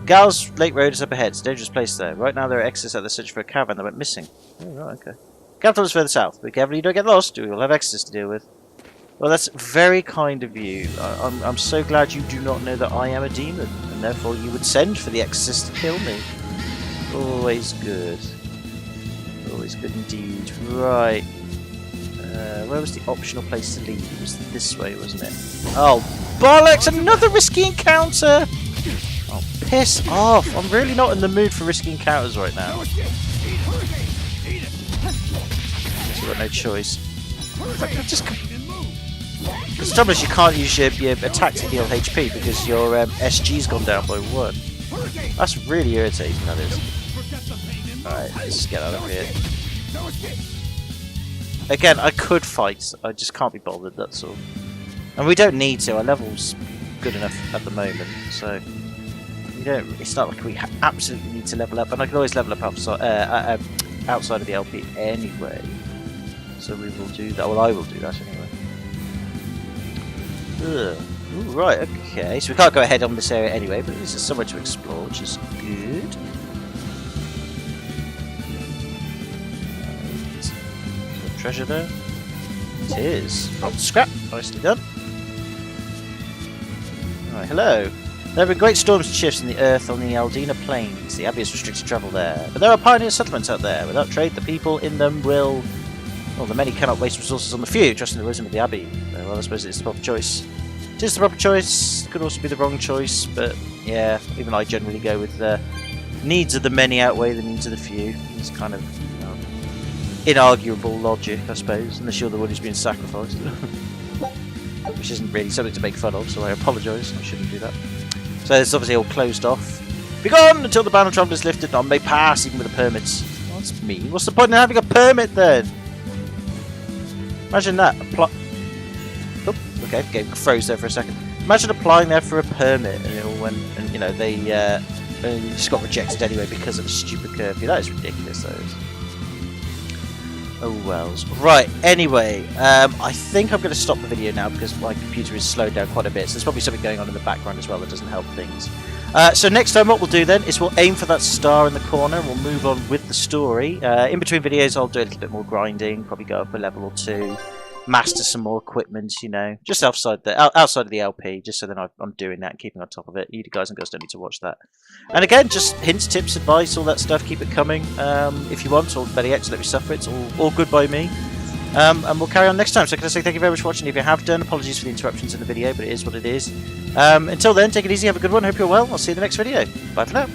Gal's Lake Road is up ahead. It's a dangerous place there. Right now there are exits at the search for a caravan that went missing. Oh, right, okay. Capital is further south. Be careful you don't get lost. We will have exits to deal with. Well, that's very kind of you. I'm so glad you do not know that I am a demon, and therefore you would send for the exorcist to kill me. Always good. Always good indeed. Right. Where was the optional place to leave? It was this way, wasn't it? Oh, bollocks! Another risky encounter! Oh, piss off! I'm really not in the mood for risky encounters right now. So I've got no choice. Just Because the trouble is you can't use your attack to heal HP because your SG's gone down by 1. That's really irritating, that is. Alright, let's just get out of here. Again, I could fight, I just can't be bothered, that's all. And we don't need to, our level's good enough at the moment, so... It's not like we absolutely need to level up, and I can always level up outside of the LP anyway. So we will do that. Well, I will do that anyway. Ugh. Ooh, right, okay. So we can't go ahead on this area anyway, but this is somewhere to explore, which is good. Is there treasure there? It is. From scrap. Nicely done. Alright, hello. There have been great storms and shifts in the earth on the Aldina Plains. The Abbey has restricted travel there. But there are pioneer settlements out there. Without trade, the people in them will... Well, the many cannot waste resources on the few, trusting the wisdom of the Abbey. Well, I suppose it's the proper choice. It is the proper choice. It could also be the wrong choice, but yeah, even I generally go with the needs of the many outweigh the needs of the few. It's kind of inarguable logic, I suppose, unless you're the one who's being sacrificed. Which isn't really something to make fun of, so I apologise. I shouldn't do that. So it's obviously all closed off. Be gone until the ban on travel is lifted. None may pass, even with the permits. Well, that's mean. What's the point in having a permit then? Imagine that. Oh, okay, game froze there for a second. Imagine applying there for a permit, and it all went, and you know they just got rejected anyway because of the stupid curfew. That is ridiculous, though. Oh wells. Right, anyway, I think I'm going to stop the video now because my computer is slowed down quite a bit, so there's probably something going on in the background as well that doesn't help things. So next time what we'll do then is we'll aim for that star in the corner and we'll move on with the story. In between videos I'll do a little bit more grinding, probably go up a level or 2, master some more equipment, you know, just outside of the LP, just so then I'm doing that and keeping on top of it. You guys and girls don't need to watch that. And again, just hints, tips, advice, all that stuff, keep it coming if you want, or better yet, just let me suffer it. It's all good by me. And we'll carry on next time. So can I say thank you very much for watching. If you have done, apologies for the interruptions in the video, but it is what it is. Until then, take it easy, have a good one, hope you're well. I'll see you in the next video. Bye for now.